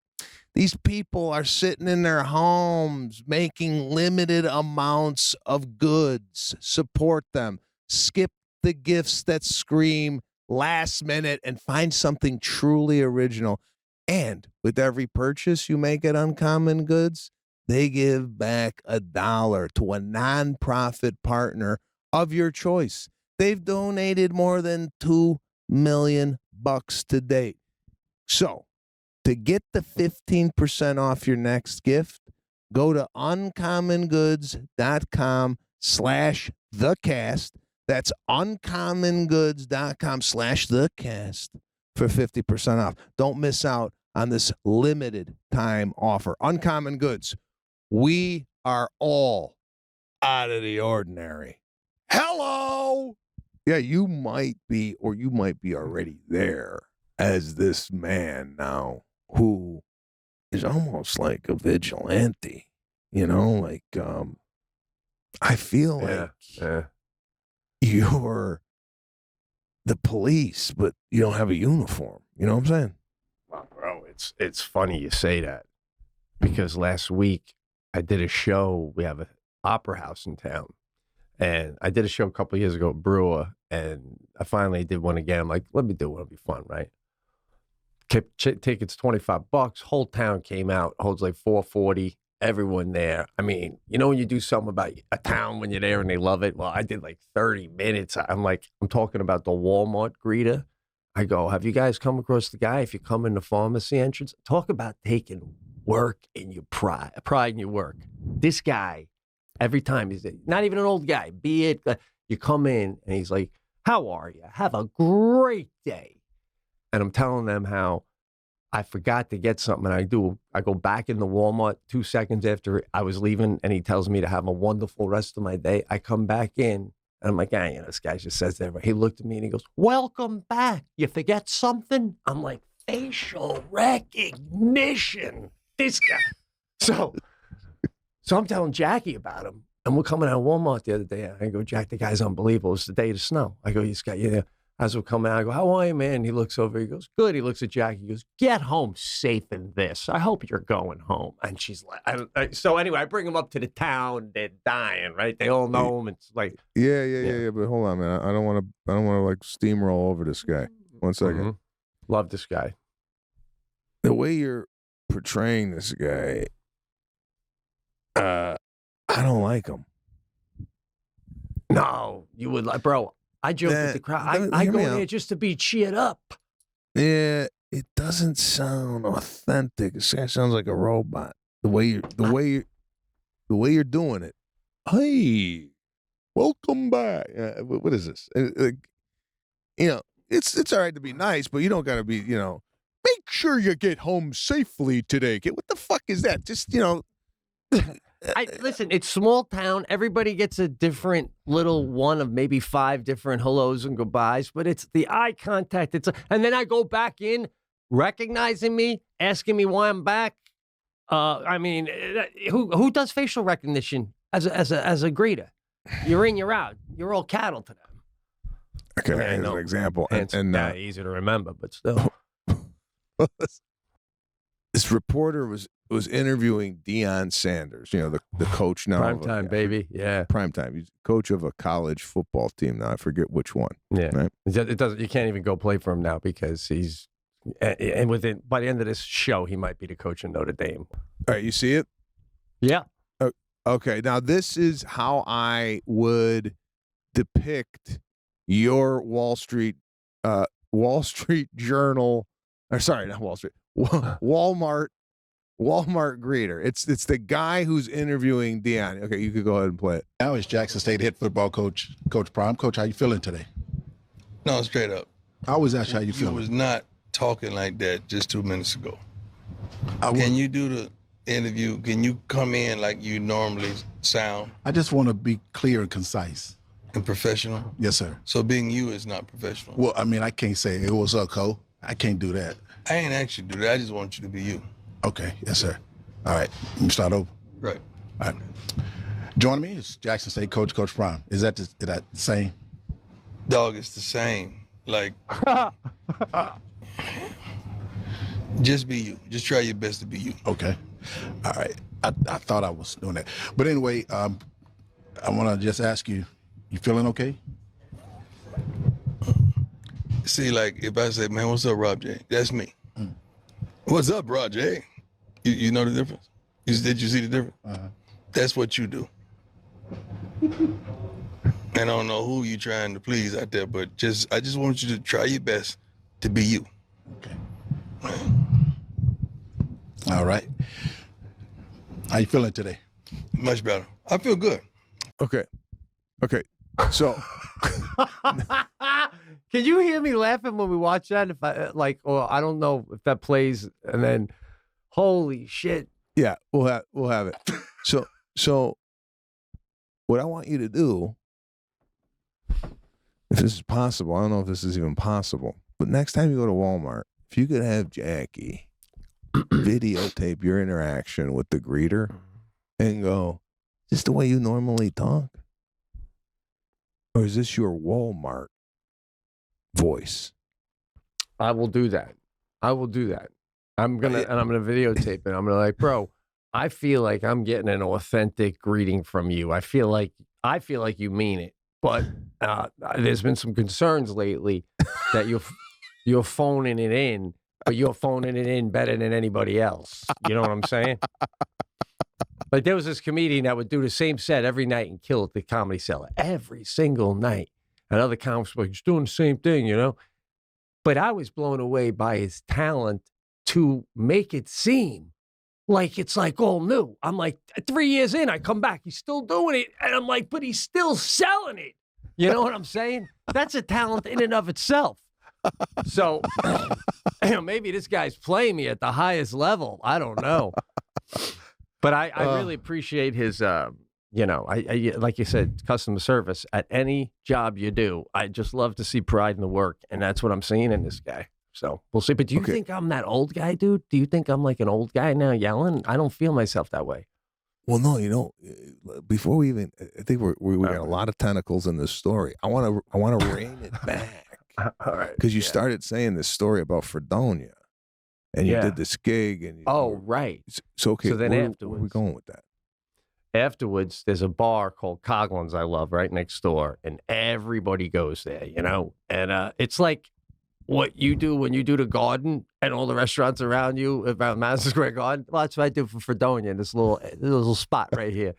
these people are sitting in their homes making limited amounts of goods. Support them. Skip the gifts that scream last minute and find something truly original. And with every purchase you make at Uncommon Goods, they give back $1 to a nonprofit partner of your choice. They've donated more than $2 million to date. So, to get the 15% off your next gift, go to uncommongoods.com/thecast. That's uncommongoods.com/thecast for 50% off. Don't miss out on this limited time offer. Uncommon Goods. We are all out of the ordinary. Hello. Yeah, you might be, or you might be already there as this man now who is almost like a vigilante, I feel like you're the police, but you don't have a uniform. You know what I'm saying? Well, bro, it's funny you say that because last week I did a show. We have an opera house in town, and I did a show a couple of years ago at Brewer, and I finally did one again. I'm like, let me do one. It'll be fun, right? Tickets $25. Whole town came out. Holds like 440. Everyone there. I mean, when you do something about a town when you're there and they love it. Well, I did like 30 minutes. I'm talking about the Walmart greeter. I go, have you guys come across the guy? If you come in the pharmacy entrance, talk about taking work in your pride in your work. This guy, every time he's not even an old guy. Be it you come in and he's like, "How are you? Have a great day." And I'm telling them how I forgot to get something. And I go back in the Walmart 2 seconds after I was leaving, and he tells me to have a wonderful rest of my day. I come back in, and I'm like, this guy just says that. He looked at me, and he goes, "Welcome back. You forget something?" I'm like, facial recognition. This guy. So I'm telling Jackie about him, and we're coming out of Walmart the other day. And I go, "Jack, the guy's unbelievable. It's the day of the snow." I go, "This guy, yeah." As we're coming out, I go, "How are you, man?" He looks over. He goes, "Good." He looks at Jackie. He goes, "Get home safe in this. I hope you're going home." And she's like, so anyway, I bring him up to the town. They're dying, right? They all know him. It's like, yeah. But hold on, man. I don't want to like steamroll over this guy. 1 second. Mm-hmm. Love this guy. The way you're portraying this guy, I don't like him. No, you would like, bro. I joke with the crowd. I go in there just to be cheered up. Yeah, it doesn't sound authentic. This guy sounds like a robot. The way you're doing it. Hey, welcome back. What is this? It's all right to be nice, but you don't got to be. Make sure you get home safely today. What the fuck is that? Just Listen, it's small town. Everybody gets a different little one of maybe 5 different hellos and goodbyes, but it's the eye contact. And then I go back in, recognizing me, asking me why I'm back. I mean, who does facial recognition as a greeter? You're in, you're out. You're all cattle to them. Okay, as an example. And easy to remember, but still. This reporter was interviewing Deion Sanders, the coach now. Primetime, baby. Yeah. Primetime. He's coach of a college football team now. I forget which one. Yeah. Right? It doesn't. You can't even go play for him now because he's. And by the end of this show, he might be the coach in Notre Dame. All right, you see it? Yeah. Okay. Now this is how I would depict your Wall Street Journal. Or sorry, not Wall Street. Walmart greeter. It's the guy who's interviewing Deion. Okay, you could go ahead and play it. Now it's Jackson State head football coach, Coach Prime. Coach, how you feeling today? No, straight up. I always ask you how you feeling. You was not talking like that just 2 minutes ago. Can you do the interview? Can you come in like you normally sound? I just want to be clear and concise. And professional? Yes, sir. So being you is not professional? Well, I mean, I can't say, it was up, Co. I can't do that. I ain't asked you to do that. I just want you to be you. Okay. Yes, sir. All right. Let me start over. Right. All right. Joining me is Jackson State coach, Coach Prime. Is that the same? Dog, it's the same. Like, just be you. Just try your best to be you. Okay. All right. I thought I was doing that. But anyway, I want to just ask you, you feeling okay? See, like, if I say, man, what's up, Rob J? That's me. What's up, Rob J? You know the difference? Did you see the difference? Uh-huh. That's what you do. And I don't know who you're trying to please out there, but I just want you to try your best to be you. Okay. All right. How you feeling today? Much better. I feel good. Okay. So can you hear me laughing when we watch that? If I I don't know if that plays, and then holy shit. Yeah, we'll have it. So what I want you to do, if this is possible, I don't know if this is even possible, but next time you go to Walmart, if you could have Jackie videotape your interaction with the greeter and go, is this the way you normally talk? Or is this your Walmart voice? I will do that. I'm gonna videotape it. I'm gonna like, bro, I feel like I'm getting an authentic greeting from you. I feel like you mean it. But there's been some concerns lately that you're phoning it in, but you're phoning it in better than anybody else. You know what I'm saying? Like there was this comedian that would do the same set every night and kill at the Comedy Cellar every single night. And other comics were like, he's doing the same thing, you know? But I was blown away by his talent to make it seem like it's like all new. I'm like, 3 years in, I come back, he's still doing it. And I'm like, but he's still selling it. You know what I'm saying? That's a talent in and of itself. So, maybe this guy's playing me at the highest level. I don't know. But I really appreciate his, I like you said, customer service at any job you do. I just love to see pride in the work. And that's what I'm seeing in this guy. So we'll see. But do you think I'm that old guy, dude? Do you think I'm like an old guy now yelling? I don't feel myself that way. Well, no, before we even, I think we got a lot of tentacles in this story. I want to rein it back. All right. Because you started saying this story about Fredonia. And you did this gig. And right. So, okay, so then where are we going with that? Afterwards, there's a bar called Coughlin's I love right next door, and everybody goes there, you know? And it's like what you do when you do the garden and all the restaurants around you, around Madison Square Garden. Well, that's what I do for Fredonia, this little spot right here.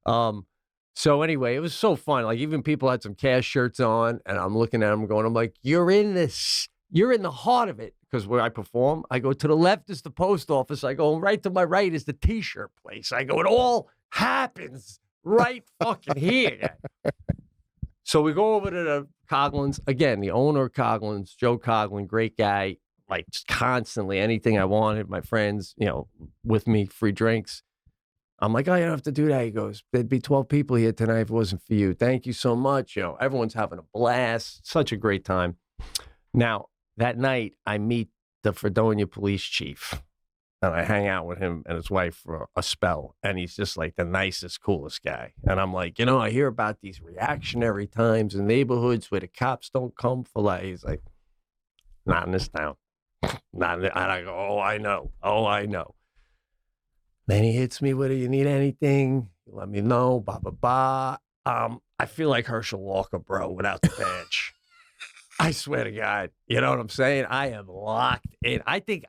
So anyway, it was so fun. Like even people had some Cash shirts on, and I'm looking at them going, I'm like, you're in the heart of it. Because where I perform, I go to the left is the post office. I go right to my right is the T-shirt place. I go, it all happens right fucking here. So we go over to the Coughlin's. Again, the owner of Coughlin's, Joe Coughlin, great guy. Like just constantly, anything I wanted, my friends, with me, free drinks. I'm like, oh, you don't have to do that. He goes, there'd be 12 people here tonight if it wasn't for you. Thank you so much. Everyone's having a blast. Such a great time. Now, that night, I meet the Fredonia police chief. and I hang out with him and his wife for a spell, and he's just like the nicest, coolest guy. And I'm like, I hear about these reactionary times in neighborhoods where the cops don't come for like. He's like, not in this town. Not in the, and I go, oh, I know. Then he hits me with it. You need anything? You let me know. Blah, blah, blah. I feel like Herschel Walker, bro, without the badge. I swear to God. You know what I'm saying? I am locked in. I think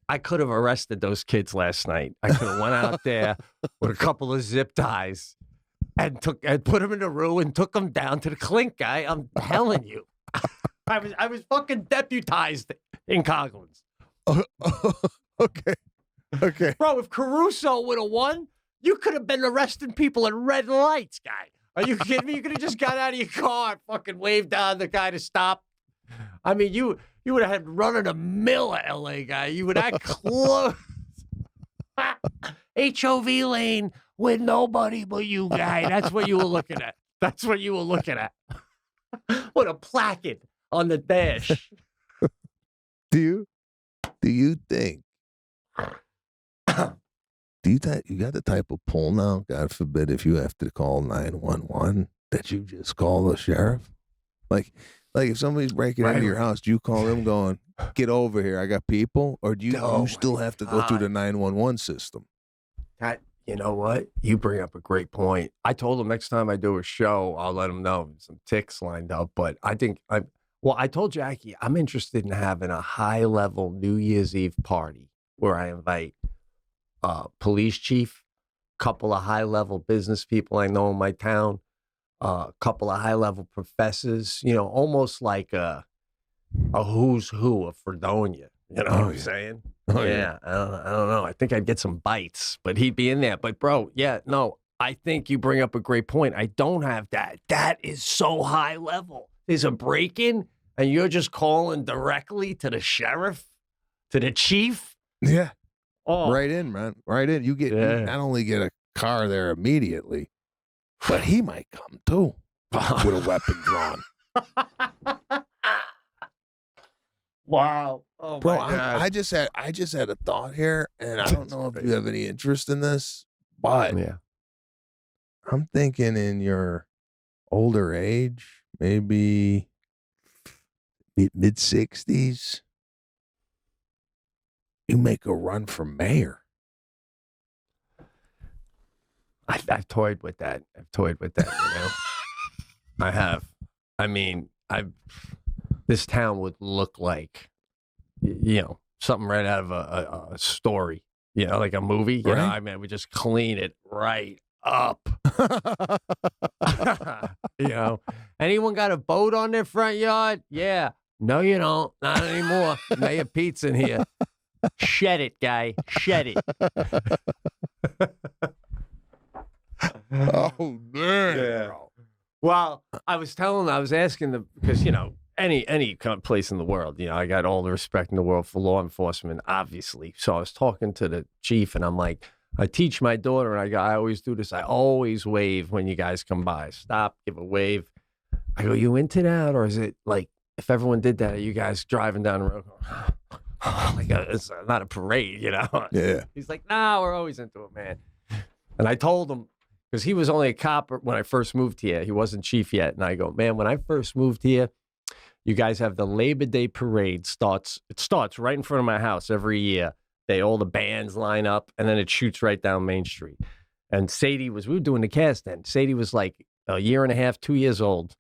I could have arrested those kids last night. I could have went out there with a couple of zip ties and put them in a room and took them down to the clink guy. I'm telling you. I was fucking deputized in Coghlan's. Okay. Bro, if Caruso would have won, you could have been arresting people at red lights, guy. Are you kidding me? You could have just got out of your car and fucking waved down the guy to stop. I mean, you would have had running a mill at LA, guy. You would act close. HOV lane with nobody but you, guy. That's what you were looking at. What a placard on the dash. Do you think? You got the type of pull now? God forbid if you have to call 911 that you just call the sheriff. Like if somebody's breaking into your house, do you call them going, "Get over here, I got people," or do you still have to go through the 911 system? You know what? You bring up a great point. I told him next time I do a show, I'll let him know some ticks lined up. But I told Jackie I'm interested in having a high-level New Year's Eve party where I invite police chief, couple of high-level business people I know in my town, a couple of high-level professors, almost like a who's who of Fredonia. You know what I'm saying? Oh, yeah. I don't know. I think I'd get some bites, but he'd be in there. But, bro, I think you bring up a great point. I don't have that. That is so high level. There's a break-in, and you're just calling directly to the sheriff, to the chief? Yeah. Oh. Right in, man. Right in. You not only get a car there immediately, but he might come, too, with a weapon drawn. Wow. Oh, bro, my God. I just had a thought here, and I don't know if you have any interest in this, but I'm thinking in your older age, maybe mid-60s, you make a run for mayor. I've toyed with that. I have. I mean, this town would look like, something right out of a story, like a movie. Right? I mean, we just clean it right up. Anyone got a boat on their front yard? Yeah. No, you don't. Not anymore. Mayor Pete's in here. Shed it, guy. Shed it. Oh, man. Yeah. Well, I was asking because, any kind of place in the world, I got all the respect in the world for law enforcement, obviously. So I was talking to the chief, and I'm like, I teach my daughter, and I always do this. I always wave when you guys come by. Stop, give a wave. I go, you into that, or is it like if everyone did that, are you guys driving down the road? Like it's not a parade, Yeah. He's like, nah, we're always into it, man. And I told him, because he was only a cop when I first moved here. He wasn't chief yet. And I go, man, when I first moved here, you guys have the Labor Day parade. It starts right in front of my house every year. All the bands line up, and then it shoots right down Main Street. And Sadie we were doing the cast then. Sadie was like a year and a half, 2 years old.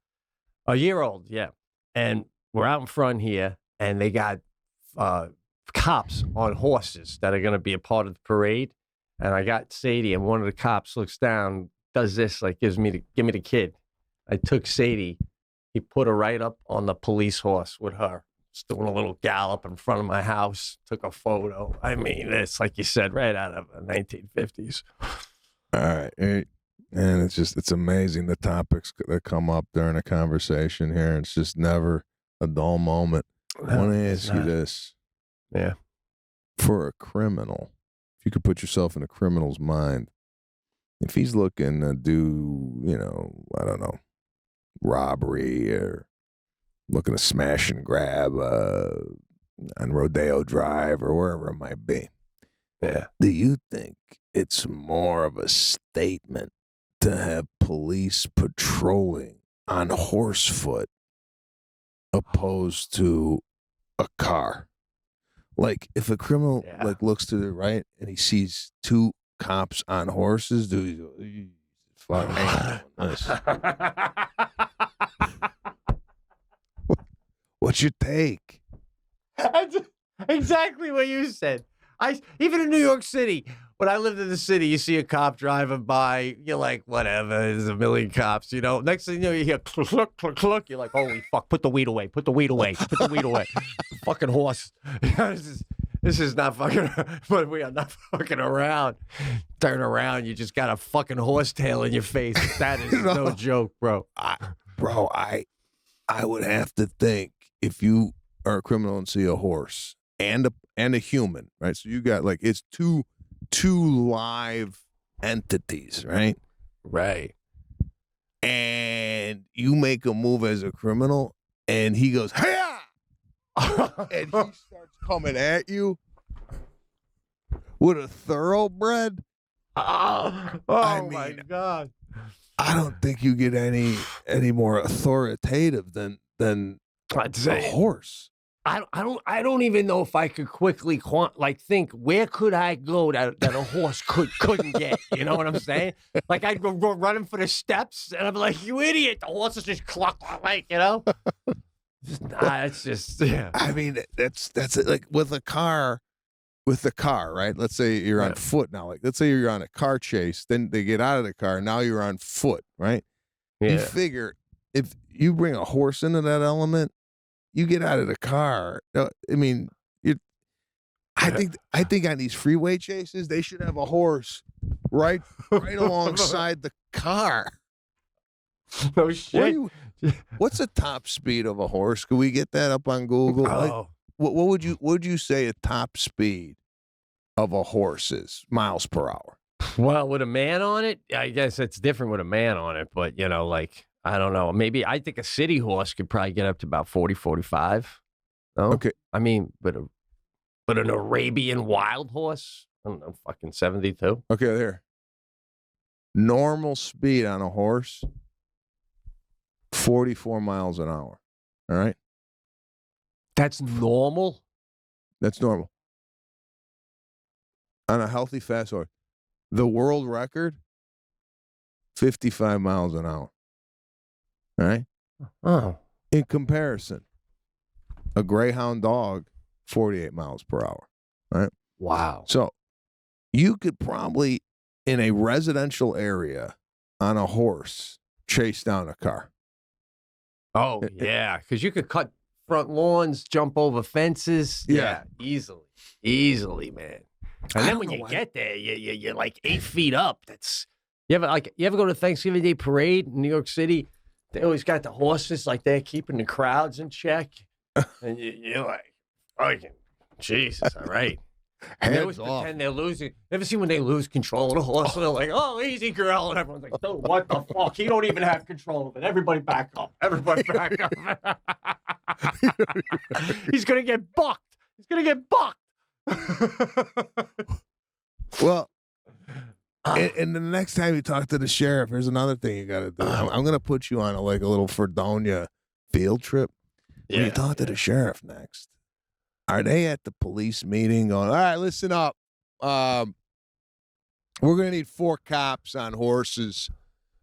A year old, yeah. And we're out in front here, and they got cops on horses that are going to be a part of the parade. And I got Sadie, and one of the cops looks down, does this, like give me the kid. I took Sadie. He put her right up on the police horse with her, just doing a little gallop in front of my house, took a photo. I mean, it's like you said, right out of the 1950s. All right. And it's amazing the topics that come up during a conversation here. It's just never a dull moment. I want to ask you this. Yeah. For a criminal, if you could put yourself in a criminal's mind, if he's looking to do, I don't know, robbery or looking to smash and grab on Rodeo Drive or wherever it might be. Yeah. Do you think it's more of a statement to have police patrolling on horsefoot opposed to a car? Like if a criminal like looks to the right and he sees two cops on horses, do he go, fuck, I ain't doing this. What's your take? That's exactly what you said. Even in New York City, when I lived in the city, you see a cop driving by, you're like, whatever, there's a million cops, you know. Next thing you know, you hear cluck, cluck, cluck, cluck. You're like, holy fuck, put the weed away, put the weed away, put the weed away. Fucking horse. This is not fucking, but we are not fucking around. Turn around, you just got a fucking horse tail in your face. That is no joke, bro. I would have to think if you are a criminal and see a horse and a human, right? So you got like it's two live entities, right? Right. And you make a move as a criminal, and he goes, "Hey!" and he starts coming at you with a thoroughbred. My God! I don't think you get any more authoritative than I'd say a horse. I don't even know if I could quickly think where could I go that a horse couldn't get. You know what I'm saying? Like I'd go running for the steps, and I'm like, you idiot! The horse is just cluck, like, you know. It's just yeah. I mean, that's it. Like with the car, right? Let's say you're on foot now. Like let's say you're on a car chase, then they get out of the car. Now you're on foot, right? Yeah. You figure if you bring a horse into that element, you get out of the car. I mean, I think on these freeway chases, they should have a horse right alongside the car. No shit. What's the top speed of a horse? Can we get that up on Google? Oh. Like, what would you say a top speed of a horse is, miles per hour? Well, with a man on it, I guess it's different with a man on it, but you know, like, I don't know. Maybe I think a city horse could probably get up to about 40, 45. No? Okay. I mean, but an Arabian wild horse, I don't know, fucking 72. Okay, there. Normal speed on a horse, 44 miles an hour. All right? That's normal? That's normal. On a healthy, fast horse. The world record, 55 miles an hour. All right? Oh. In comparison, a greyhound dog, 48 miles per hour. Right? Wow. So you could probably, in a residential area, on a horse, chase down a car. Oh, yeah. Because you could cut front lawns, jump over fences. Yeah. Easily, man. And then when you get there, you're like 8 feet up. You ever go to Thanksgiving Day parade in New York City? They always got the horses like they're keeping the crowds in check. And you're like, oh, Jesus, all right. And they always pretend they're losing. Ever see when they lose control of the horse? And they're like, oh, easy, girl. And everyone's like, dude, what the fuck? He don't even have control of it. Everybody back up. Everybody back up. He's going to get bucked. Well, and the next time you talk to the sheriff, here's another thing you got to do. I'm going to put you on a little Fredonia field trip. When you talk to the sheriff next, are they at the police meeting going, all right, listen up. We're going to need 4 cops on horses.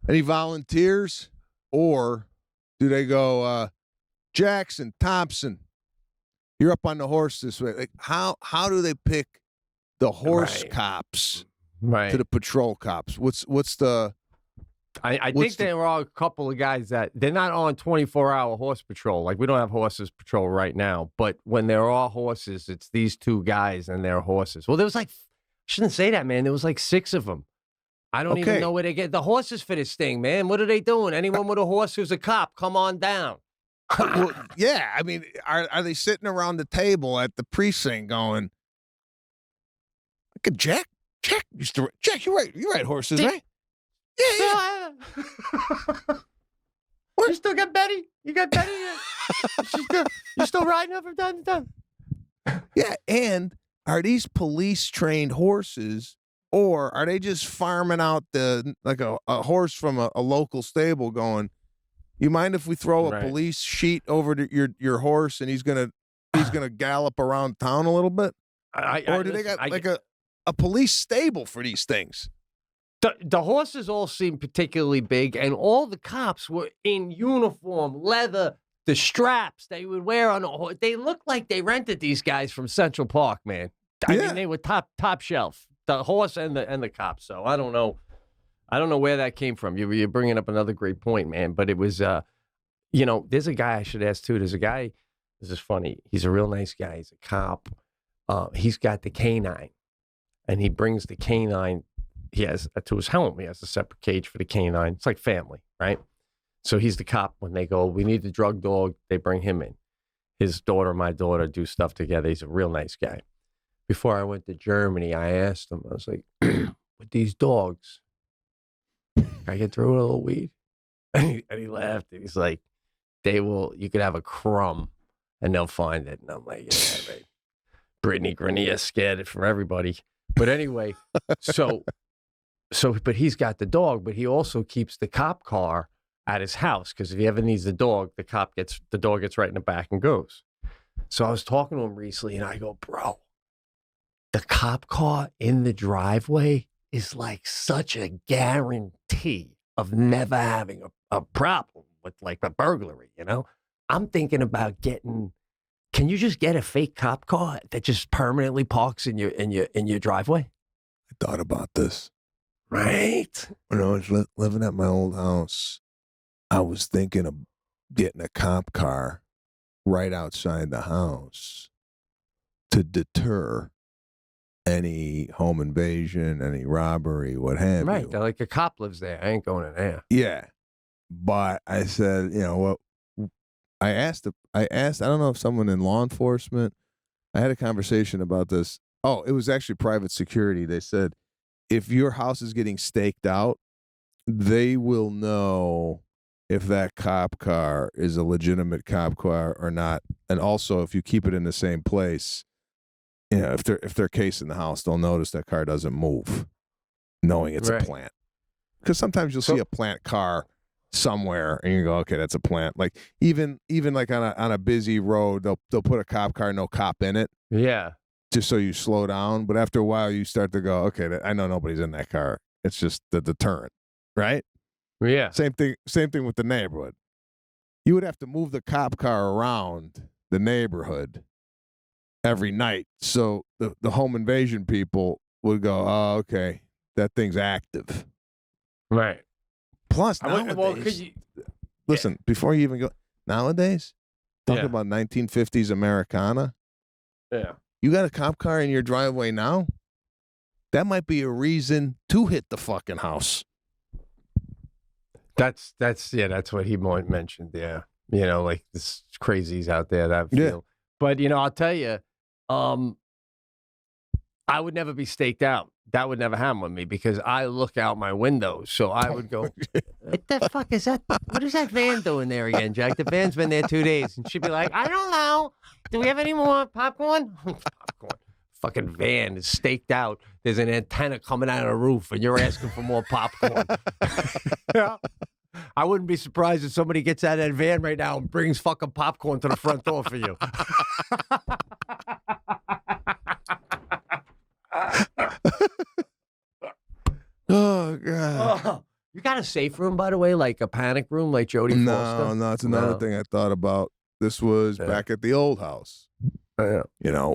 Any volunteers? Or do they go, Jackson, Thompson, you're up on the horse this way? Like, how do they pick the horse cops to the patrol cops? What's the... I think there are a couple of guys that they're not on 24-hour horse patrol. Like we don't have horses patrol right now, but when there are horses, it's these 2 guys and their horses. Well, there was shouldn't say that, man. There was 6 of them. I don't even know where they get the horses for this thing, man. What are they doing? Anyone with a horse who's a cop, come on down. Well, yeah, I mean, are they sitting around the table at the precinct going, look at Jack, you ride horses, right? Yeah. You still got Betty? You got Betty? You still riding up from time to time? Yeah, and are these police trained horses, or are they just farming out like a horse from a local stable? Going, you mind if we throw a police sheet over to your horse and he's gonna gallop around town a little bit? Or do they got like a police stable for these things? The horses all seemed particularly big, and all the cops were in uniform, leather, the straps they would wear on the horse. They looked like they rented these guys from Central Park, man. I mean, they were top shelf, the horse and the cops. So I don't know where that came from. You're bringing up another great point, man. But it was, there's a guy I should ask too. There's a guy. This is funny. He's a real nice guy. He's a cop. He's got the canine, and he brings the canine. He has to his home. He has a separate cage for the canine. It's like family, right? So he's the cop. When they go, we need the drug dog, they bring him in. His daughter and my daughter do stuff together. He's a real nice guy. Before I went to Germany, I asked him, I was like, with these dogs, can I get through a little weed? And he laughed. And he's like, you could have a crumb and they'll find it. And I'm like, yeah, right. Brittany Grenier scared it from everybody. But anyway, but he's got the dog, but he also keeps the cop car at his house because if he ever needs the dog, the dog gets right in the back and goes. So I was talking to him recently, and I go, bro, the cop car in the driveway is like such a guarantee of never having a problem with like a burglary. I'm thinking about getting. Can you just get a fake cop car that just permanently parks in your driveway? I thought about this. Right. When I was living at my old house, I was thinking of getting a cop car right outside the house to deter any home invasion, any robbery, what have you. Right. They're like, a cop lives there. I ain't going in there. Yeah. But I said, what? I asked, I don't know if someone in law enforcement, I had a conversation about this. Oh, it was actually private security. They said, if your house is getting staked out, they will know if that cop car is a legitimate cop car or not. And also, if you keep it in the same place, if they're casing the house, they'll notice that car doesn't move, knowing it's a plant. Because sometimes you'll see a plant car somewhere, and you go, okay, that's a plant. Like even like on a busy road, they'll put a cop car, no cop in it. Yeah. Just so you slow down. But after a while, you start to go, okay, I know nobody's in that car. It's just the deterrent, right? Yeah. Same thing with the neighborhood. You would have to move the cop car around the neighborhood every night. So the home invasion people would go, oh, okay, that thing's active. Right. Plus, nowadays, listen, before you even go, nowadays, talking about 1950s Americana. Yeah. You got a cop car in your driveway now? That might be a reason to hit the fucking house. That's what he mentioned. Yeah. Like this crazies out there that feel. Yeah. But, I'll tell you, I would never be staked out. That would never happen with me because I look out my window. So I would go, what the fuck is that? What is that van doing there again, Jack? The van's been there 2 days. And she'd be like, I don't know. Do we have any more popcorn? Popcorn. Fucking van is staked out. There's an antenna coming out of the roof and you're asking for more popcorn. Yeah. I wouldn't be surprised if somebody gets out of that van right now and brings fucking popcorn to the front door for you. Oh, God. Oh, you got a safe room, by the way, like a panic room, like Jodie Foster? No, it's another thing I thought about. This was back at the old house. Yeah.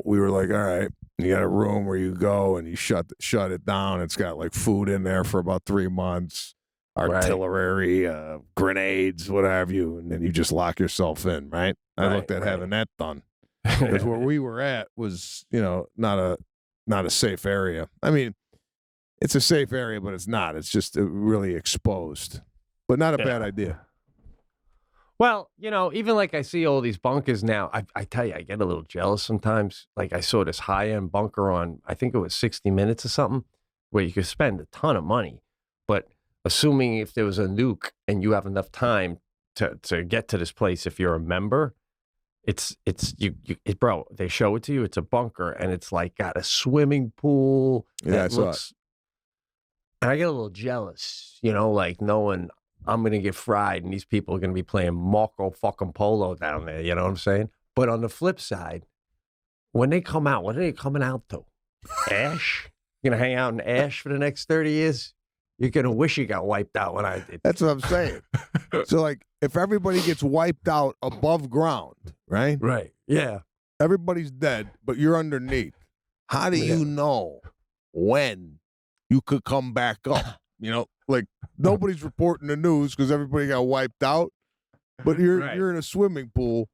We were like, all right, you got a room where you go and you shut it down. It's got like food in there for about 3 months, artillery, grenades, what have you, and then you just lock yourself in, right? I looked at having that done. Because where we were at was, not a safe area. I mean, it's a safe area, but it's not. It's just really exposed. But not a bad idea. Well, even like I see all these bunkers now, I tell you, I get a little jealous sometimes. Like I saw this high-end bunker on, I think it was 60 Minutes or something, where you could spend a ton of money. But assuming if there was a nuke and you have enough time to get to this place, if you're a member, bro. They show it to you. It's a bunker, and it's like got a swimming pool. Yeah, I saw it. And I get a little jealous, like knowing I'm gonna get fried, and these people are gonna be playing Marco fucking Polo down there. You know what I'm saying? But on the flip side, when they come out, what are they coming out to? Ash? You're gonna hang out in ash for the next 30 years? You're gonna wish you got wiped out when I did. That's what I'm saying. So, like, if everybody gets wiped out above ground, right? Right. Yeah. Everybody's dead, but you're underneath. How do you know when you could come back up? Like nobody's reporting the news because everybody got wiped out, but you're in a swimming pool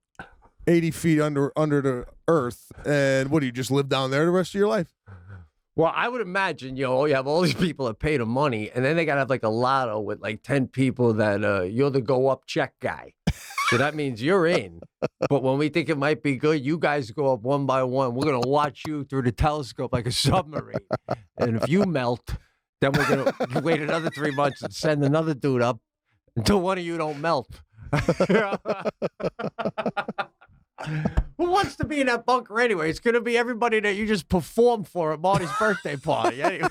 80 feet under the earth, and what do you just live down there the rest of your life? Well, I would imagine, you have all these people that pay the money, and then they got to have like a lotto with like 10 people that you're the go up check guy. So that means you're in. But when we think it might be good, you guys go up one by one. We're going to watch you through the telescope like a submarine. And if you melt, then we're going to wait another 3 months and send another dude up until one of you don't melt. Who wants to be in that bunker anyway? It's going to be everybody that you just performed for at Marty's birthday party. Anyway.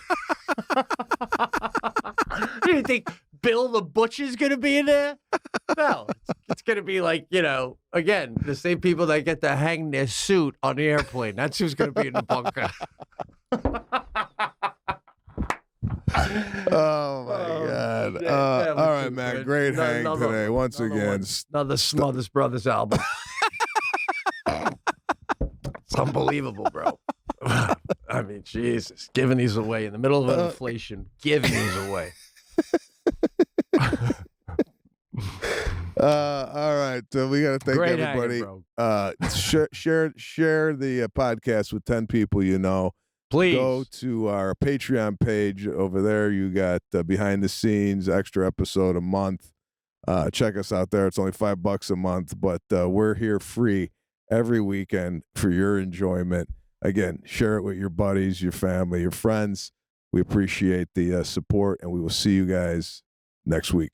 Do you think Bill the Butcher's going to be in there? No. It's going to be like, again, the same people that get to hang their suit on the airplane. That's who's going to be in the bunker. Oh, my God. All right, man. Great hang today. Once again. Another Smothers Brothers album. It's unbelievable, bro. I mean, Jesus, giving these away in the middle of inflation, giving these away. All right, we got to thank everybody. Share the podcast with 10 people you know. Please go to our Patreon page over there. You got behind the scenes, extra episode a month. Check us out there. It's only $5 a month, but we're here free every weekend for your enjoyment. Again, share it with your buddies, your family, your friends. We appreciate the support, and we will see you guys next week.